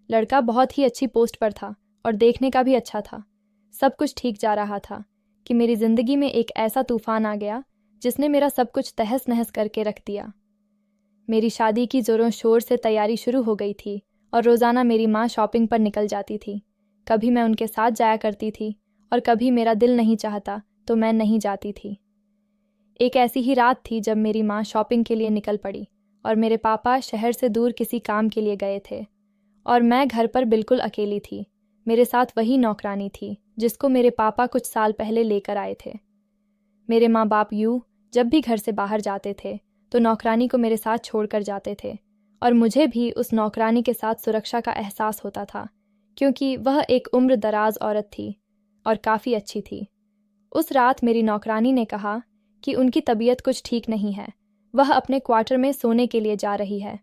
लड़का बहुत ही अच्छी पोस्ट पर था और देखने का भी अच्छा था। सब कुछ ठीक जा रहा था कि मेरी ज़िंदगी में एक ऐसा तूफान आ गया जिसने मेरा सब कुछ तहस नहस करके रख दिया। मेरी शादी की ज़ोरों शोर से तैयारी शुरू हो गई थी और रोज़ाना मेरी माँ शॉपिंग पर निकल जाती थी। कभी मैं उनके साथ जाया करती थी और कभी मेरा दिल नहीं चाहता तो मैं नहीं जाती थी। एक ऐसी ही रात थी जब मेरी माँ शॉपिंग के लिए निकल पड़ी और मेरे पापा शहर से दूर किसी काम के लिए गए थे और मैं घर पर बिल्कुल अकेली थी। मेरे साथ वही नौकरानी थी जिसको मेरे पापा कुछ साल पहले लेकर आए थे। मेरे माँ बाप जब भी घर से बाहर जाते थे तो नौकरानी को मेरे साथ छोड़कर जाते थे और मुझे भी उस नौकरानी के साथ सुरक्षा का एहसास होता था क्योंकि वह एक उम्र दराज औरत थी और काफ़ी अच्छी थी। उस रात मेरी नौकरानी ने कहा कि उनकी तबीयत कुछ ठीक नहीं है, वह अपने क्वार्टर में सोने के लिए जा रही है।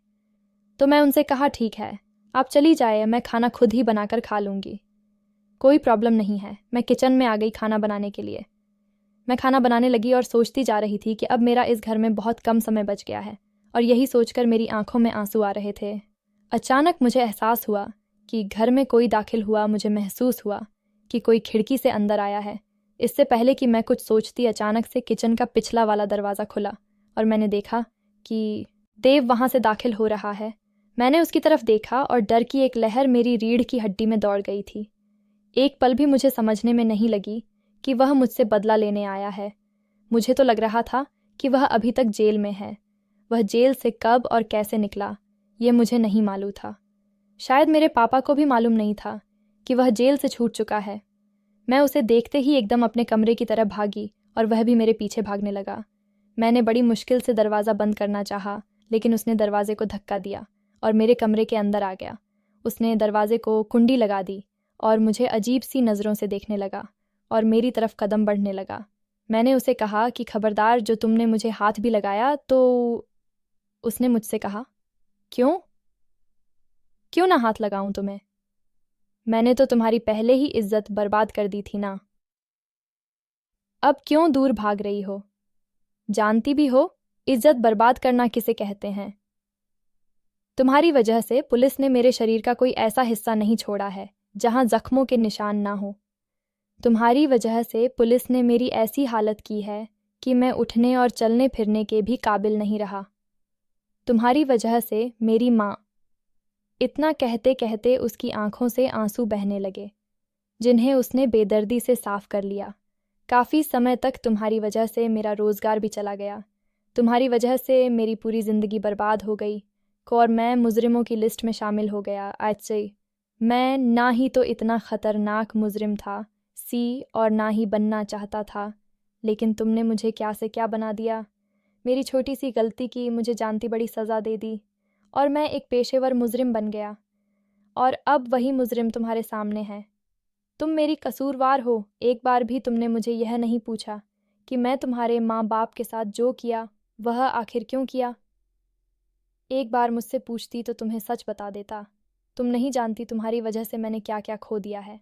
तो मैं उनसे कहा ठीक है, आप चली जाए, मैं खाना खुद ही बनाकर खा लूँगी। कोई प्रॉब्लम नहीं है। मैं किचन में आ गई खाना बनाने के लिए। मैं खाना बनाने लगी और सोचती जा रही थी कि अब मेरा इस घर में बहुत कम समय बच गया है और यही सोचकर मेरी आंखों में आंसू आ रहे थे। अचानक मुझे एहसास हुआ कि घर में कोई दाखिल हुआ। मुझे महसूस हुआ कि कोई खिड़की से अंदर आया है। इससे पहले कि मैं कुछ सोचती अचानक से किचन का पिछला वाला दरवाज़ा खुला और मैंने देखा कि देव वहाँ से दाखिल हो रहा है। मैंने उसकी तरफ देखा और डर की एक लहर मेरी रीढ़ की हड्डी में दौड़ गई थी। एक पल भी मुझे समझने में नहीं लगी कि वह मुझसे बदला लेने आया है। मुझे तो लग रहा था कि वह अभी तक जेल में है। वह जेल से कब और कैसे निकला ये मुझे नहीं मालूम था। शायद मेरे पापा को भी मालूम नहीं था कि वह जेल से छूट चुका है। मैं उसे देखते ही एकदम अपने कमरे की तरफ भागी और वह भी मेरे पीछे भागने लगा। मैंने बड़ी मुश्किल से दरवाज़ा बंद करना चाहा, लेकिन उसने दरवाजे को धक्का दिया और मेरे कमरे के अंदर आ गया। उसने दरवाजे को कुंडी लगा दी और मुझे अजीब सी नज़रों से देखने लगा और मेरी तरफ कदम बढ़ने लगा। मैंने उसे कहा कि खबरदार, जो तुमने मुझे हाथ भी लगाया तो। उसने मुझसे कहा, क्यों ना हाथ लगाऊं तुम्हें? मैंने तो तुम्हारी पहले ही इज्जत बर्बाद कर दी थी ना। अब क्यों दूर भाग रही हो? जानती भी हो इज्जत बर्बाद करना किसे कहते हैं। तुम्हारी वजह से पुलिस ने मेरे शरीर का कोई ऐसा हिस्सा नहीं छोड़ा है जहां जख्मों के निशान ना हो। तुम्हारी वजह से पुलिस ने मेरी ऐसी हालत की है कि मैं उठने और चलने फिरने के भी काबिल नहीं रहा। तुम्हारी वजह से मेरी माँ। इतना कहते कहते उसकी आंखों से आंसू बहने लगे जिन्हें उसने बेदर्दी से साफ कर लिया। काफ़ी समय तक तुम्हारी वजह से मेरा रोज़गार भी चला गया। तुम्हारी वजह से मेरी पूरी ज़िंदगी बर्बाद हो गई और मैं मुजरिमों की लिस्ट में शामिल हो गया। आज से मैं ना ही तो इतना ख़तरनाक मुजरिम था, सी और ना ही बनना चाहता था, लेकिन तुमने मुझे क्या से क्या बना दिया। मेरी छोटी सी गलती की मुझे जानती बड़ी सज़ा दे दी और मैं एक पेशेवर मुजरिम बन गया। और अब वही मुजरिम तुम्हारे सामने है। तुम मेरी कसूरवार हो। एक बार भी तुमने मुझे यह नहीं पूछा कि मैं तुम्हारे माँ बाप के साथ जो किया वह आखिर क्यों किया। एक बार मुझसे पूछती तो तुम्हें सच बता देता। तुम नहीं जानती तुम्हारी वजह से मैंने क्या क्या खो दिया है,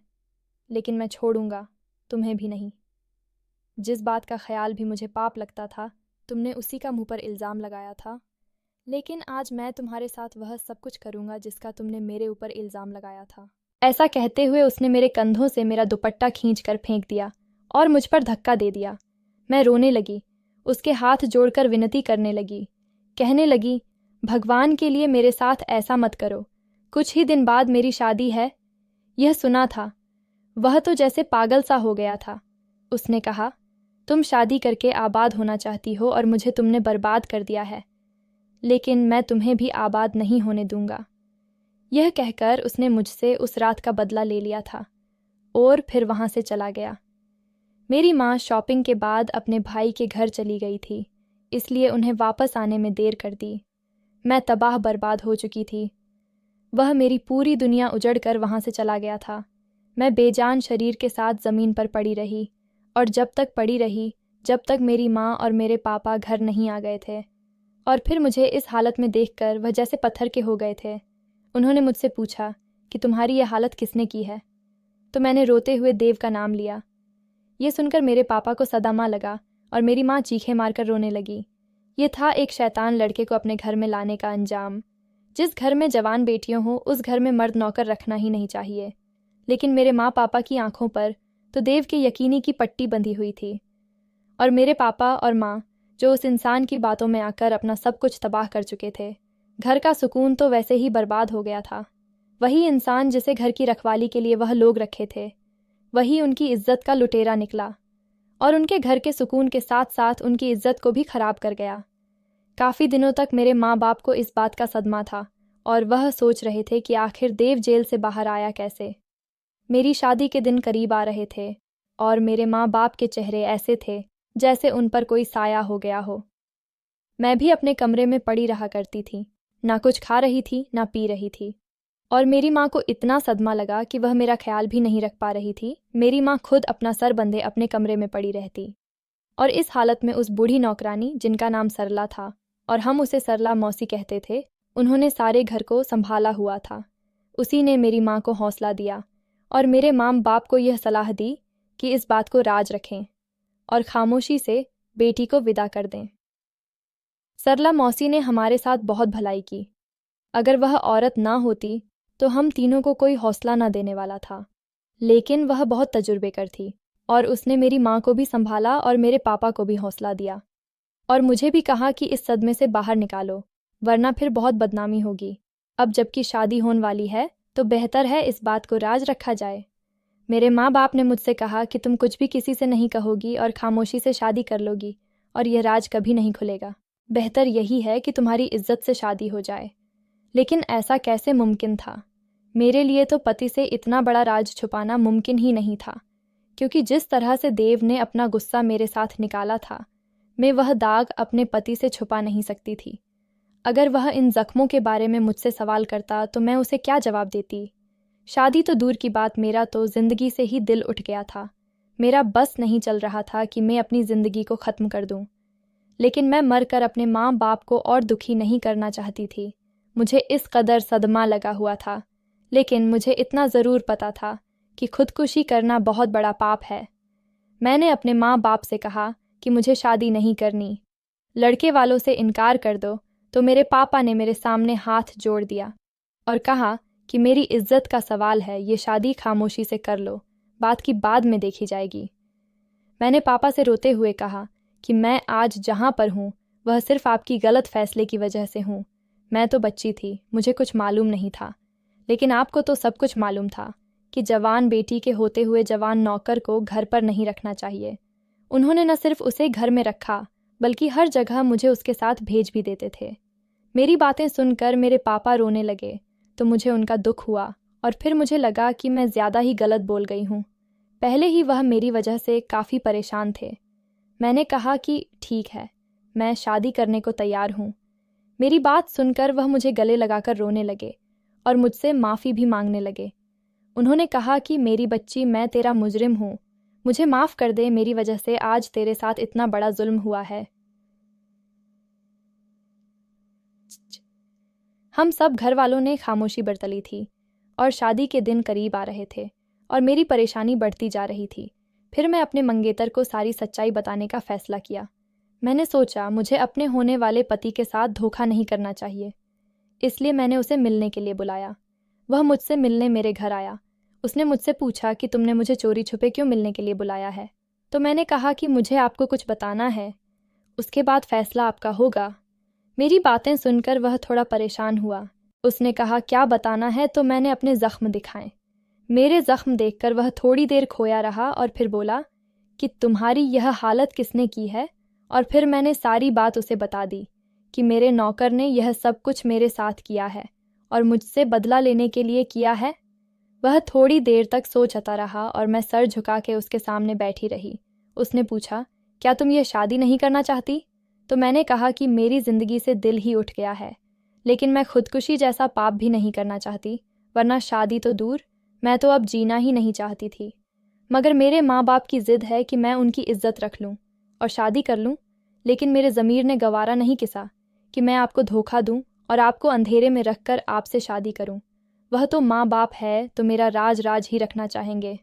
लेकिन मैं छोड़ूंगा तुम्हें भी नहीं। जिस बात का ख्याल भी मुझे पाप लगता था, तुमने उसी का मुंह पर इल्ज़ाम लगाया था। लेकिन आज मैं तुम्हारे साथ वह सब कुछ करूंगा जिसका तुमने मेरे ऊपर इल्ज़ाम लगाया था। ऐसा कहते हुए उसने मेरे कंधों से मेरा दुपट्टा खींच कर फेंक दिया और मुझ पर धक्का दे दिया। मैं रोने लगी, उसके हाथ जोड़कर विनती करने लगी, कहने लगी, भगवान के लिए मेरे साथ ऐसा मत करो। कुछ ही दिन बाद मेरी शादी है। यह सुना था। वह तो जैसे पागल सा हो गया था। उसने कहा, तुम शादी करके आबाद होना चाहती हो और मुझे तुमने बर्बाद कर दिया है, लेकिन मैं तुम्हें भी आबाद नहीं होने दूंगा। यह कहकर उसने मुझसे उस रात का बदला ले लिया था और फिर वहाँ से चला गया। मेरी माँ शॉपिंग के बाद अपने भाई के घर चली गई थी, इसलिए उन्हें वापस आने में देर कर दी। मैं तबाह बर्बाद हो चुकी थी। वह मेरी पूरी दुनिया उजड़ कर वहाँ से चला गया था। मैं बेजान शरीर के साथ ज़मीन पर पड़ी रही और जब तक पड़ी रही जब तक मेरी माँ और मेरे पापा घर नहीं आ गए थे। और फिर मुझे इस हालत में देखकर वह जैसे पत्थर के हो गए थे। उन्होंने मुझसे पूछा कि तुम्हारी यह हालत किसने की है, तो मैंने रोते हुए देव का नाम लिया। ये सुनकर मेरे पापा को सदमा लगा और मेरी माँ चीखें मारकर रोने लगी। ये था एक शैतान लड़के को अपने घर में लाने का अंजाम। जिस घर में जवान बेटियां हों उस घर में मर्द नौकर रखना ही नहीं चाहिए। लेकिन मेरे माँ पापा की आंखों पर तो देव के यकीनी की पट्टी बंधी हुई थी। और मेरे पापा और माँ जो उस इंसान की बातों में आकर अपना सब कुछ तबाह कर चुके थे। घर का सुकून तो वैसे ही बर्बाद हो गया था। वही इंसान जिसे घर की रखवाली के लिए वह लोग रखे थे, वही उनकी इज्जत का लुटेरा निकला और उनके घर के सुकून के साथ साथ उनकी इज्जत को भी खराब कर गया। काफ़ी दिनों तक मेरे माँ बाप को इस बात का सदमा था और वह सोच रहे थे कि आखिर देव जेल से बाहर आया कैसे। मेरी शादी के दिन करीब आ रहे थे और मेरे माँ बाप के चेहरे ऐसे थे जैसे उन पर कोई साया हो गया हो। मैं भी अपने कमरे में पड़ी रहा करती थी, ना कुछ खा रही थी ना पी रही थी। और मेरी माँ को इतना सदमा लगा कि वह मेरा ख्याल भी नहीं रख पा रही थी। मेरी माँ खुद अपना सर बंधे अपने कमरे में पड़ी रहती और इस हालत में उस बूढ़ी नौकरानी जिनका नाम सरला था और हम उसे सरला मौसी कहते थे, उन्होंने सारे घर को संभाला हुआ था। उसी ने मेरी माँ को हौसला दिया और मेरे माँ बाप को यह सलाह दी कि इस बात को राज रखें और खामोशी से बेटी को विदा कर दें। सरला मौसी ने हमारे साथ बहुत भलाई की। अगर वह औरत ना होती तो हम तीनों को कोई हौसला ना देने वाला था, लेकिन वह बहुत तजुर्बेकार थी और उसने मेरी माँ को भी संभाला और मेरे पापा को भी हौसला दिया और मुझे भी कहा कि इस सदमे से बाहर निकालो, वरना फिर बहुत बदनामी होगी। अब जबकि शादी होने वाली है तो बेहतर है इस बात को राज रखा जाए। मेरे माँ बाप ने मुझसे कहा कि तुम कुछ भी किसी से नहीं कहोगी और खामोशी से शादी कर लोगी और यह राज कभी नहीं खुलेगा। बेहतर यही है कि तुम्हारी इज्जत से शादी हो जाए। लेकिन ऐसा कैसे मुमकिन था? मेरे लिए तो पति से इतना बड़ा राज छुपाना मुमकिन ही नहीं था, क्योंकि जिस तरह से देव ने अपना गुस्सा मेरे साथ निकाला था, मैं वह दाग अपने पति से छुपा नहीं सकती थी। अगर वह इन जख्मों के बारे में मुझसे सवाल करता तो मैं उसे क्या जवाब देती? शादी तो दूर की बात, मेरा तो ज़िंदगी से ही दिल उठ गया था। मेरा बस नहीं चल रहा था कि मैं अपनी ज़िंदगी को ख़त्म कर दूं। लेकिन मैं मरकर अपने माँ बाप को और दुखी नहीं करना चाहती थी। मुझे इस कदर सदमा लगा हुआ था, लेकिन मुझे इतना ज़रूर पता था कि खुदकुशी करना बहुत बड़ा पाप है। मैंने अपने माँ बाप से कहा कि मुझे शादी नहीं करनी, लड़के वालों से इनकार कर दो। तो मेरे पापा ने मेरे सामने हाथ जोड़ दिया और कहा कि मेरी इज्जत का सवाल है, ये शादी खामोशी से कर लो, बात की बाद में देखी जाएगी। मैंने पापा से रोते हुए कहा कि मैं आज जहाँ पर हूँ वह सिर्फ आपकी गलत फैसले की वजह से हूँ। मैं तो बच्ची थी, मुझे कुछ मालूम नहीं था, लेकिन आपको तो सब कुछ मालूम था कि जवान बेटी के होते हुए जवान नौकर को घर पर नहीं रखना चाहिए। उन्होंने न सिर्फ उसे घर में रखा बल्कि हर जगह मुझे उसके साथ भेज भी देते थे। मेरी बातें सुनकर मेरे पापा रोने लगे तो मुझे उनका दुख हुआ और फिर मुझे लगा कि मैं ज़्यादा ही गलत बोल गई हूँ। पहले ही वह मेरी वजह से काफ़ी परेशान थे। मैंने कहा कि ठीक है, मैं शादी करने को तैयार हूँ। मेरी बात सुनकर वह मुझे गले लगाकर रोने लगे और मुझसे माफ़ी भी मांगने लगे। उन्होंने कहा कि मेरी बच्ची, मैं तेरा मुजरिम हूँ, मुझे माफ़ कर दे, मेरी वजह से आज तेरे साथ इतना बड़ा जुल्म हुआ है। हम सब घर वालों ने खामोशी बरतली थी और शादी के दिन करीब आ रहे थे और मेरी परेशानी बढ़ती जा रही थी। फिर मैं अपने मंगेतर को सारी सच्चाई बताने का फ़ैसला किया। मैंने सोचा मुझे अपने होने वाले पति के साथ धोखा नहीं करना चाहिए, इसलिए मैंने उसे मिलने के लिए बुलाया। वह मुझसे मिलने मेरे घर आया। उसने मुझसे पूछा कि तुमने मुझे चोरी छुपे क्यों मिलने के लिए बुलाया है। तो मैंने कहा कि मुझे आपको कुछ बताना है, उसके बाद फ़ैसला आपका होगा। मेरी बातें सुनकर वह थोड़ा परेशान हुआ। उसने कहा, क्या बताना है? तो मैंने अपने ज़ख्म दिखाए। मेरे ज़ख्म देखकर वह थोड़ी देर खोया रहा और फिर बोला कि तुम्हारी यह हालत किसने की है। और फिर मैंने सारी बात उसे बता दी कि मेरे नौकर ने यह सब कुछ मेरे साथ किया है और मुझसे बदला लेने के लिए किया है। वह थोड़ी देर तक सोचता रहा और मैं सर झुका के उसके सामने बैठी रही। उसने पूछा, क्या तुम यह शादी नहीं करना चाहती? तो मैंने कहा कि मेरी ज़िंदगी से दिल ही उठ गया है, लेकिन मैं खुदकुशी जैसा पाप भी नहीं करना चाहती, वरना शादी तो दूर, मैं तो अब जीना ही नहीं चाहती थी। मगर मेरे माँ बाप की ज़िद है कि मैं उनकी इज्जत रख लूँ और शादी कर लूँ। लेकिन मेरे ज़मीर ने गवारा नहीं किसा कि मैं आपको धोखा दूँ और आपको अंधेरे में रख कर आपसे शादी करूँ। वह तो माँ बाप है तो मेरा राज राज ही रखना चाहेंगे,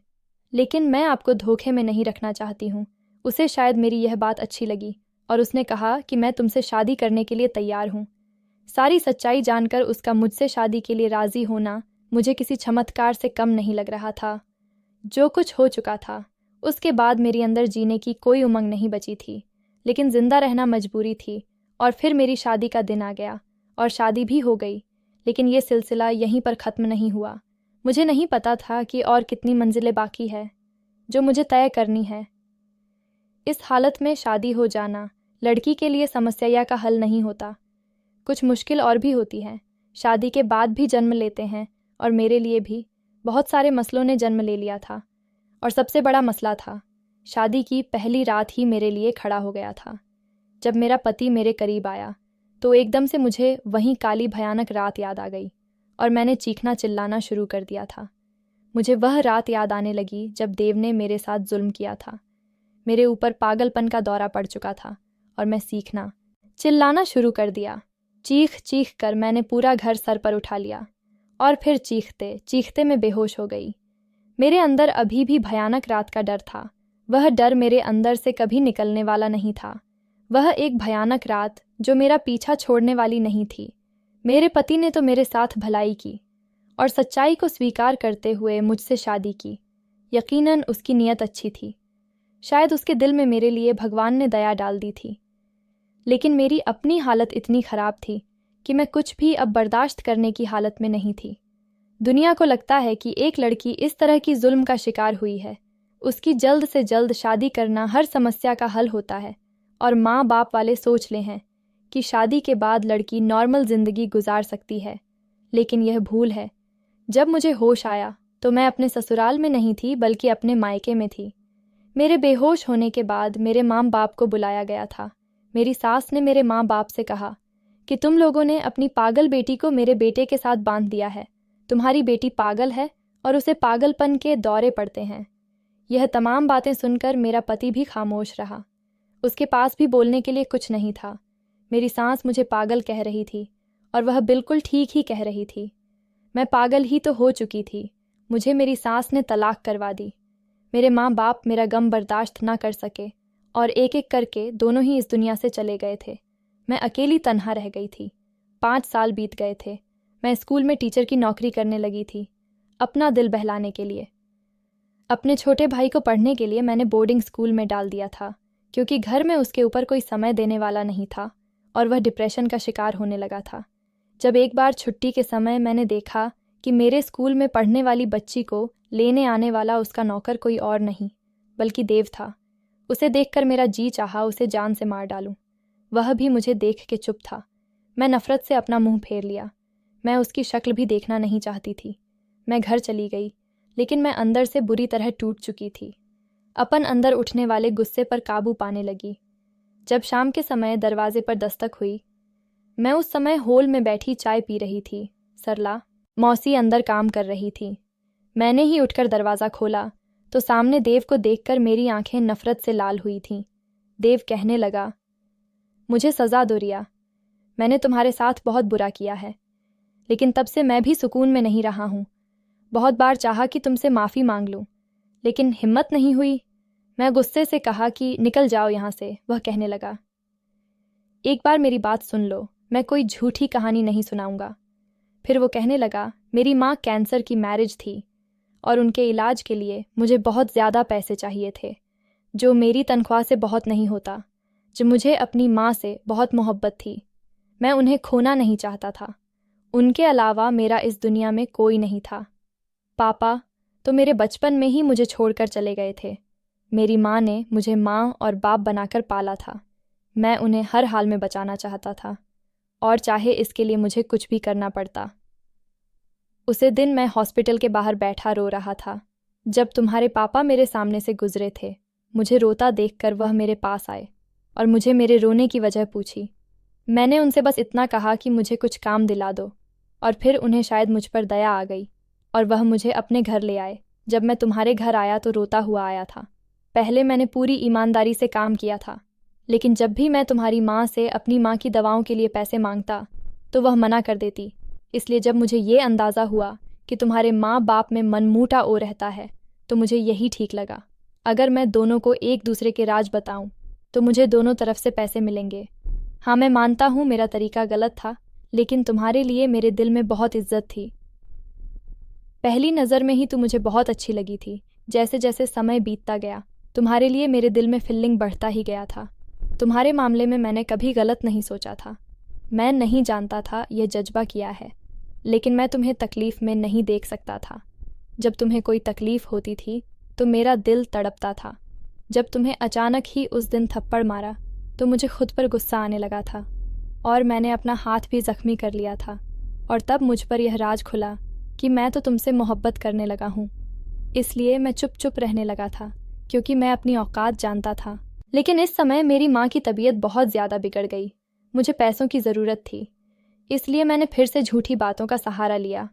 लेकिन मैं आपको धोखे में नहीं रखना चाहती हूँ। उसे शायद मेरी यह बात अच्छी लगी और उसने कहा कि मैं तुमसे शादी करने के लिए तैयार हूँ। सारी सच्चाई जानकर उसका मुझसे शादी के लिए राज़ी होना मुझे किसी चमत्कार से कम नहीं लग रहा था। जो कुछ हो चुका था उसके बाद मेरे अंदर जीने की कोई उमंग नहीं बची थी, लेकिन ज़िंदा रहना मजबूरी थी। और फिर मेरी शादी का दिन आ गया और शादी भी हो गई, लेकिन ये सिलसिला यहीं पर ख़त्म नहीं हुआ। मुझे नहीं पता था कि और कितनी मंजिलें बाकी है जो मुझे तय करनी है। इस हालत में शादी हो जाना लड़की के लिए समस्या का हल नहीं होता, कुछ मुश्किल और भी होती है। शादी के बाद भी जन्म लेते हैं और मेरे लिए भी बहुत सारे मसलों ने जन्म ले लिया था। और सबसे बड़ा मसला था, शादी की पहली रात ही मेरे लिए खड़ा हो गया था। जब मेरा पति मेरे करीब आया तो एकदम से मुझे वहीं काली भयानक रात याद आ गई और मैंने चीखना चिल्लाना शुरू कर दिया था। मुझे वह रात याद आने लगी जब देव ने मेरे साथ जुल्म किया था। मेरे ऊपर पागलपन का दौरा पड़ चुका था और मैं सीखना चिल्लाना शुरू कर दिया। चीख चीख कर मैंने पूरा घर सर पर उठा लिया और फिर चीखते चीखते मैं बेहोश हो गई। मेरे अंदर अभी भी भयानक रात का डर था। वह डर मेरे अंदर से कभी निकलने वाला नहीं था। वह एक भयानक रात जो मेरा पीछा छोड़ने वाली नहीं थी। मेरे पति ने तो मेरे साथ भलाई की और सच्चाई को स्वीकार करते हुए मुझसे शादी की। यकीनन उसकी नीयत अच्छी थी। शायद उसके दिल में मेरे लिए भगवान ने दया डाल दी थी। लेकिन मेरी अपनी हालत इतनी ख़राब थी कि मैं कुछ भी अब बर्दाश्त करने की हालत में नहीं थी। दुनिया को लगता है कि एक लड़की इस तरह की जुल्म का शिकार हुई है, उसकी जल्द से जल्द शादी करना हर समस्या का हल होता है और माँ बाप वाले सोच ले हैं कि शादी के बाद लड़की नॉर्मल ज़िंदगी गुजार सकती है। लेकिन यह भूल है। जब मुझे होश आया तो मैं अपने ससुराल में नहीं थी बल्कि अपने मायके में थी। मेरे बेहोश होने के बाद मेरे माँ बाप को बुलाया गया था। मेरी सास ने मेरे माँ बाप से कहा कि तुम लोगों ने अपनी पागल बेटी को मेरे बेटे के साथ बांध दिया है। तुम्हारी बेटी पागल है और उसे पागलपन के दौरे पड़ते हैं। यह तमाम बातें सुनकर मेरा पति भी खामोश रहा। उसके पास भी बोलने के लिए कुछ नहीं था। मेरी सास मुझे पागल कह रही थी और वह बिल्कुल ठीक ही कह रही थी। मैं पागल ही तो हो चुकी थी। मुझे मेरी सास ने तलाक करवा दी। मेरे माँ बाप मेरा गम बर्दाश्त ना कर सके और एक एक करके दोनों ही इस दुनिया से चले गए थे। मैं अकेली तन्हा रह गई थी। 5 साल बीत गए थे। मैं स्कूल में टीचर की नौकरी करने लगी थी, अपना दिल बहलाने के लिए। अपने छोटे भाई को पढ़ने के लिए मैंने बोर्डिंग स्कूल में डाल दिया था, क्योंकि घर में उसके ऊपर कोई समय देने वाला नहीं था और वह डिप्रेशन का शिकार होने लगा था। जब एक बार छुट्टी के समय मैंने देखा कि मेरे स्कूल में पढ़ने वाली बच्ची को लेने आने वाला उसका नौकर कोई और नहीं बल्कि देव था, उसे देखकर मेरा जी चाहा उसे जान से मार डालूं। वह भी मुझे देख के चुप था। मैं नफ़रत से अपना मुंह फेर लिया। मैं उसकी शक्ल भी देखना नहीं चाहती थी। मैं घर चली गई, लेकिन मैं अंदर से बुरी तरह टूट चुकी थी। अपन अंदर उठने वाले गुस्से पर काबू पाने लगी। जब शाम के समय दरवाजे पर दस्तक हुई, मैं उस समय हॉल में बैठी चाय पी रही थी। सरला मौसी अंदर काम कर रही थी। मैंने ही उठकर दरवाज़ा खोला तो सामने देव को देखकर मेरी आंखें नफरत से लाल हुई थीं। देव कहने लगा, मुझे सज़ा दो रिया, मैंने तुम्हारे साथ बहुत बुरा किया है, लेकिन तब से मैं भी सुकून में नहीं रहा हूँ। बहुत बार चाहा कि तुमसे माफ़ी मांग लूँ, लेकिन हिम्मत नहीं हुई। मैं गुस्से से कहा कि निकल जाओ यहाँ से। वह कहने लगा, एक बार मेरी बात सुन लो, मैं कोई झूठी कहानी नहीं सुनाऊंगा। फिर वो कहने लगा, मेरी माँ कैंसर की मैरिज थी और उनके इलाज के लिए मुझे बहुत ज़्यादा पैसे चाहिए थे, जो मेरी तनख्वाह से बहुत नहीं होता। जो मुझे अपनी माँ से बहुत मोहब्बत थी, मैं उन्हें खोना नहीं चाहता था। उनके अलावा मेरा इस दुनिया में कोई नहीं था। पापा तो मेरे बचपन में ही मुझे छोड़कर चले गए थे। मेरी माँ ने मुझे माँ और बाप बनाकर पाला था। मैं उन्हें हर हाल में बचाना चाहता था, और चाहे इसके लिए मुझे कुछ भी करना पड़ता। उसे दिन मैं हॉस्पिटल के बाहर बैठा रो रहा था, जब तुम्हारे पापा मेरे सामने से गुजरे थे। मुझे रोता देखकर वह मेरे पास आए और मुझे मेरे रोने की वजह पूछी। मैंने उनसे बस इतना कहा कि मुझे कुछ काम दिला दो, और फिर उन्हें शायद मुझ पर दया आ गई और वह मुझे अपने घर ले आए। जब मैं तुम्हारे घर आया तो रोता हुआ आया था। पहले मैंने पूरी ईमानदारी से काम किया था, लेकिन जब भी मैं तुम्हारी माँ से अपनी माँ की दवाओं के लिए पैसे मांगता तो वह मना कर देती। इसलिए जब मुझे ये अंदाज़ा हुआ कि तुम्हारे माँ बाप में मनमूटा ओ रहता है, तो मुझे यही ठीक लगा। अगर मैं दोनों को एक दूसरे के राज बताऊं तो मुझे दोनों तरफ से पैसे मिलेंगे। हाँ, मैं मानता हूँ मेरा तरीका गलत था, लेकिन तुम्हारे लिए मेरे दिल में बहुत इज्जत थी। पहली नज़र में ही तू मुझे बहुत अच्छी लगी थी। जैसे जैसे समय बीतता गया, तुम्हारे लिए मेरे दिल में फीलिंग बढ़ता ही गया था। तुम्हारे मामले में मैंने कभी गलत नहीं सोचा था। मैं नहीं जानता था ये जज्बा किया है, लेकिन मैं तुम्हें तकलीफ़ में नहीं देख सकता था। जब तुम्हें कोई तकलीफ़ होती थी तो मेरा दिल तड़पता था। जब तुम्हें अचानक ही उस दिन थप्पड़ मारा तो मुझे खुद पर गुस्सा आने लगा था, और मैंने अपना हाथ भी ज़ख्मी कर लिया था। और तब मुझ पर यह राज खुला कि मैं तो तुमसे मोहब्बत करने लगा हूँ। इसलिए मैं चुप चुप रहने लगा था, क्योंकि मैं अपनी औकात जानता था। लेकिन इस समय मेरी माँ की तबीयत बहुत ज़्यादा बिगड़ गई। मुझे पैसों की ज़रूरत थी, इसलिए मैंने फिर से झूठी बातों का सहारा लिया।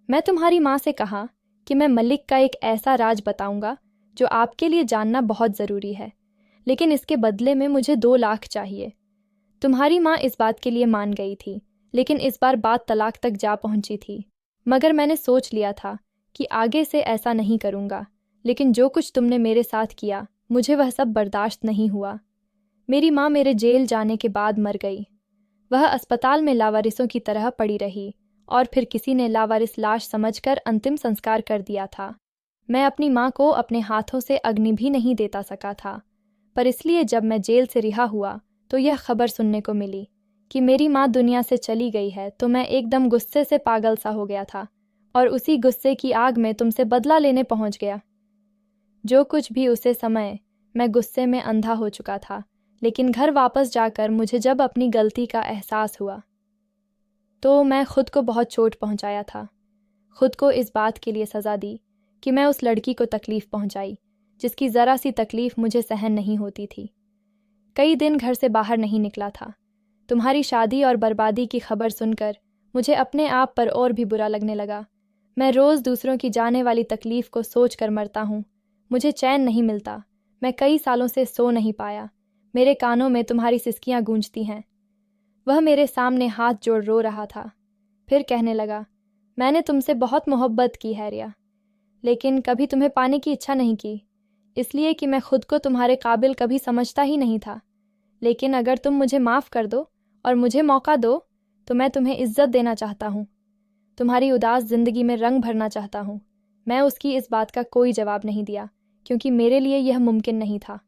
मैं तुम्हारी माँ से कहा कि मैं मलिक का एक ऐसा राज बताऊंगा जो आपके लिए जानना बहुत ज़रूरी है, लेकिन इसके बदले में मुझे 2 लाख चाहिए। तुम्हारी माँ इस बात के लिए मान गई थी, लेकिन इस बार बात तलाक तक जा पहुंची थी। मगर मैंने सोच लिया था कि आगे से ऐसा नहीं करूंगा। लेकिन जो कुछ तुमने मेरे साथ किया, मुझे वह सब बर्दाश्त नहीं हुआ। मेरी माँ मेरे जेल जाने के बाद मर गई। वह अस्पताल में लावारिसों की तरह पड़ी रही, और फिर किसी ने लावारिस लाश समझकर अंतिम संस्कार कर दिया था। मैं अपनी माँ को अपने हाथों से अग्नि भी नहीं देता सका था, पर इसलिए जब मैं जेल से रिहा हुआ तो यह खबर सुनने को मिली कि मेरी माँ दुनिया से चली गई है, तो मैं एकदम गुस्से से पागल सा हो गया था, और उसी गुस्से की आग में तुमसे बदला लेने पहुंच गया। जो कुछ भी उसे समय मैं गुस्से में अंधा हो चुका था, लेकिन घर वापस जाकर मुझे जब अपनी गलती का एहसास हुआ तो मैं खुद को बहुत चोट पहुंचाया था। खुद को इस बात के लिए सज़ा दी कि मैं उस लड़की को तकलीफ़ पहुंचाई जिसकी ज़रा सी तकलीफ़ मुझे सहन नहीं होती थी। कई दिन घर से बाहर नहीं निकला था। तुम्हारी शादी और बर्बादी की खबर सुनकर मुझे अपने आप पर और भी बुरा लगने लगा। मैं रोज़ दूसरों की जाने वाली तकलीफ़ को सोच कर मरता हूँ। मुझे चैन नहीं मिलता। मैं कई सालों से सो नहीं पाया। मेरे कानों में तुम्हारी सिसकियाँ गूंजती हैं। वह मेरे सामने हाथ जोड़ रो रहा था। फिर कहने लगा, मैंने तुमसे बहुत मोहब्बत की है रिया, लेकिन कभी तुम्हें पाने की इच्छा नहीं की, इसलिए कि मैं खुद को तुम्हारे काबिल कभी समझता ही नहीं था। लेकिन अगर तुम मुझे माफ़ कर दो और मुझे मौका दो तो मैं तुम्हें इज्जत देना चाहता हूँ। तुम्हारी उदास ज़िंदगी में रंग भरना चाहता हूँ। मैं उसकी इस बात का कोई जवाब नहीं दिया, क्योंकि मेरे लिए यह मुमकिन नहीं था।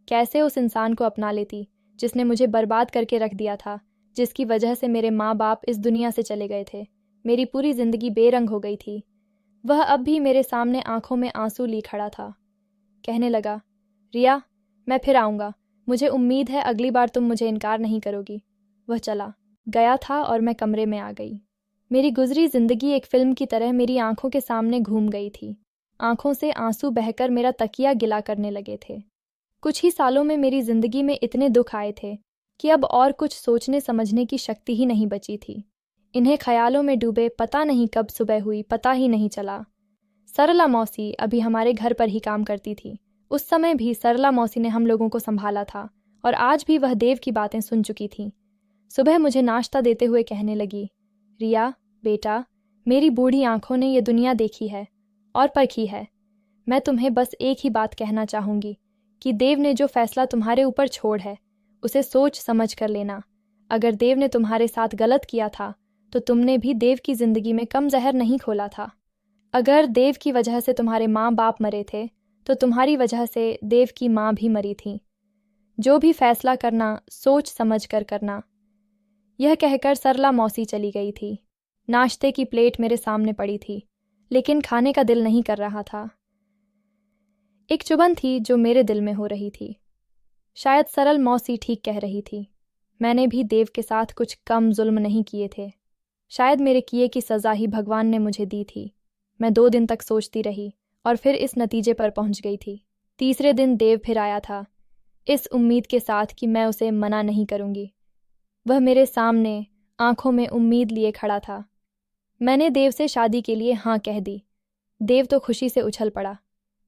कैसे उस इंसान को अपना लेती जिसने मुझे बर्बाद करके रख दिया था, जिसकी वजह से मेरे माँ बाप इस दुनिया से चले गए थे। मेरी पूरी ज़िंदगी बेरंग हो गई थी। वह अब भी मेरे सामने आंखों में आंसू ली खड़ा था। कहने लगा, रिया, मैं फिर आऊँगा। मुझे उम्मीद है अगली बार तुम मुझे इनकार नहीं करोगी। वह चला गया था और मैं कमरे में आ गई। मेरी गुजरी जिंदगी एक फिल्म की तरह मेरी आंखों के सामने घूम गई थी। आंखों से आंसू बहकर मेरा तकिया गिला करने लगे थे। कुछ ही सालों में मेरी जिंदगी में इतने दुख आए थे कि अब और कुछ सोचने समझने की शक्ति ही नहीं बची थी। इन्हें ख्यालों में डूबे पता नहीं कब सुबह हुई, पता ही नहीं चला। सरला मौसी अभी हमारे घर पर ही काम करती थी। उस समय भी सरला मौसी ने हम लोगों को संभाला था और आज भी वह देव की बातें सुन चुकी थी। सुबह मुझे नाश्ता देते हुए कहने लगी, रिया बेटा, मेरी बूढ़ी आंखों ने ये दुनिया देखी है और परखी है। मैं तुम्हें बस एक ही बात कहना चाहूँगी कि देव ने जो फैसला तुम्हारे ऊपर छोड़ है उसे सोच समझ कर लेना। अगर देव ने तुम्हारे साथ गलत किया था तो तुमने भी देव की जिंदगी में कम जहर नहीं खोला था। अगर देव की वजह से तुम्हारे माँ बाप मरे थे तो तुम्हारी वजह से देव की माँ भी मरी थी। जो भी फैसला करना सोच समझ कर करना। यह कहकर सरला मौसी चली गई थी। नाश्ते की प्लेट मेरे सामने पड़ी थी, लेकिन खाने का दिल नहीं कर रहा था। एक चुभन थी जो मेरे दिल में हो रही थी। शायद सरल मौसी ठीक कह रही थी। मैंने भी देव के साथ कुछ कम जुल्म नहीं किए थे। शायद मेरे किए की सज़ा ही भगवान ने मुझे दी थी। मैं 2 दिन तक सोचती रही और फिर इस नतीजे पर पहुंच गई थी। तीसरे दिन देव फिर आया था, इस उम्मीद के साथ कि मैं उसे मना नहीं करूंगी। वह मेरे सामने आंखों में उम्मीद लिए खड़ा था। मैंने देव से शादी के लिए हाँ कह दी। देव तो खुशी से उछल पड़ा।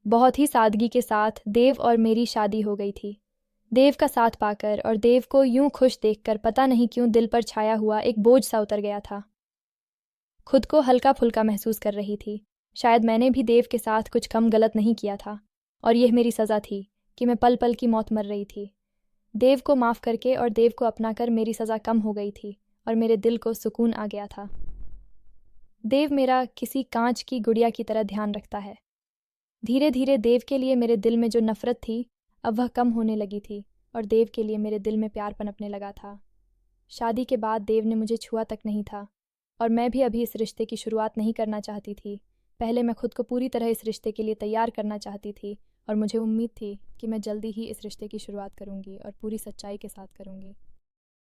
बहुत ही सादगी के साथ देव और मेरी शादी हो गई थी। देव का साथ पाकर और देव को यूं खुश देखकर पता नहीं क्यों दिल पर छाया हुआ एक बोझ सा उतर गया था। खुद को हल्का फुल्का महसूस कर रही थी। शायद मैंने भी देव के साथ कुछ कम गलत नहीं किया था और यह मेरी सज़ा थी कि मैं पल पल की मौत मर रही थी। देव को माफ़ करके और देव को अपनाकर मेरी सज़ा कम हो गई थी और मेरे दिल को सुकून आ गया था। देव मेरा किसी कांच की गुड़िया की तरह ध्यान रखता है। धीरे धीरे देव के लिए मेरे दिल में जो नफ़रत थी अब वह कम होने लगी थी और देव के लिए मेरे दिल में प्यार पनपने लगा था। शादी के बाद देव ने मुझे छुआ तक नहीं था और मैं भी अभी इस रिश्ते की शुरुआत नहीं करना चाहती थी। पहले मैं खुद को पूरी तरह इस रिश्ते के लिए तैयार करना चाहती थी और मुझे उम्मीद थी कि मैं जल्दी ही इस रिश्ते की शुरुआत करूंगी और पूरी सच्चाई के साथ करूंगी।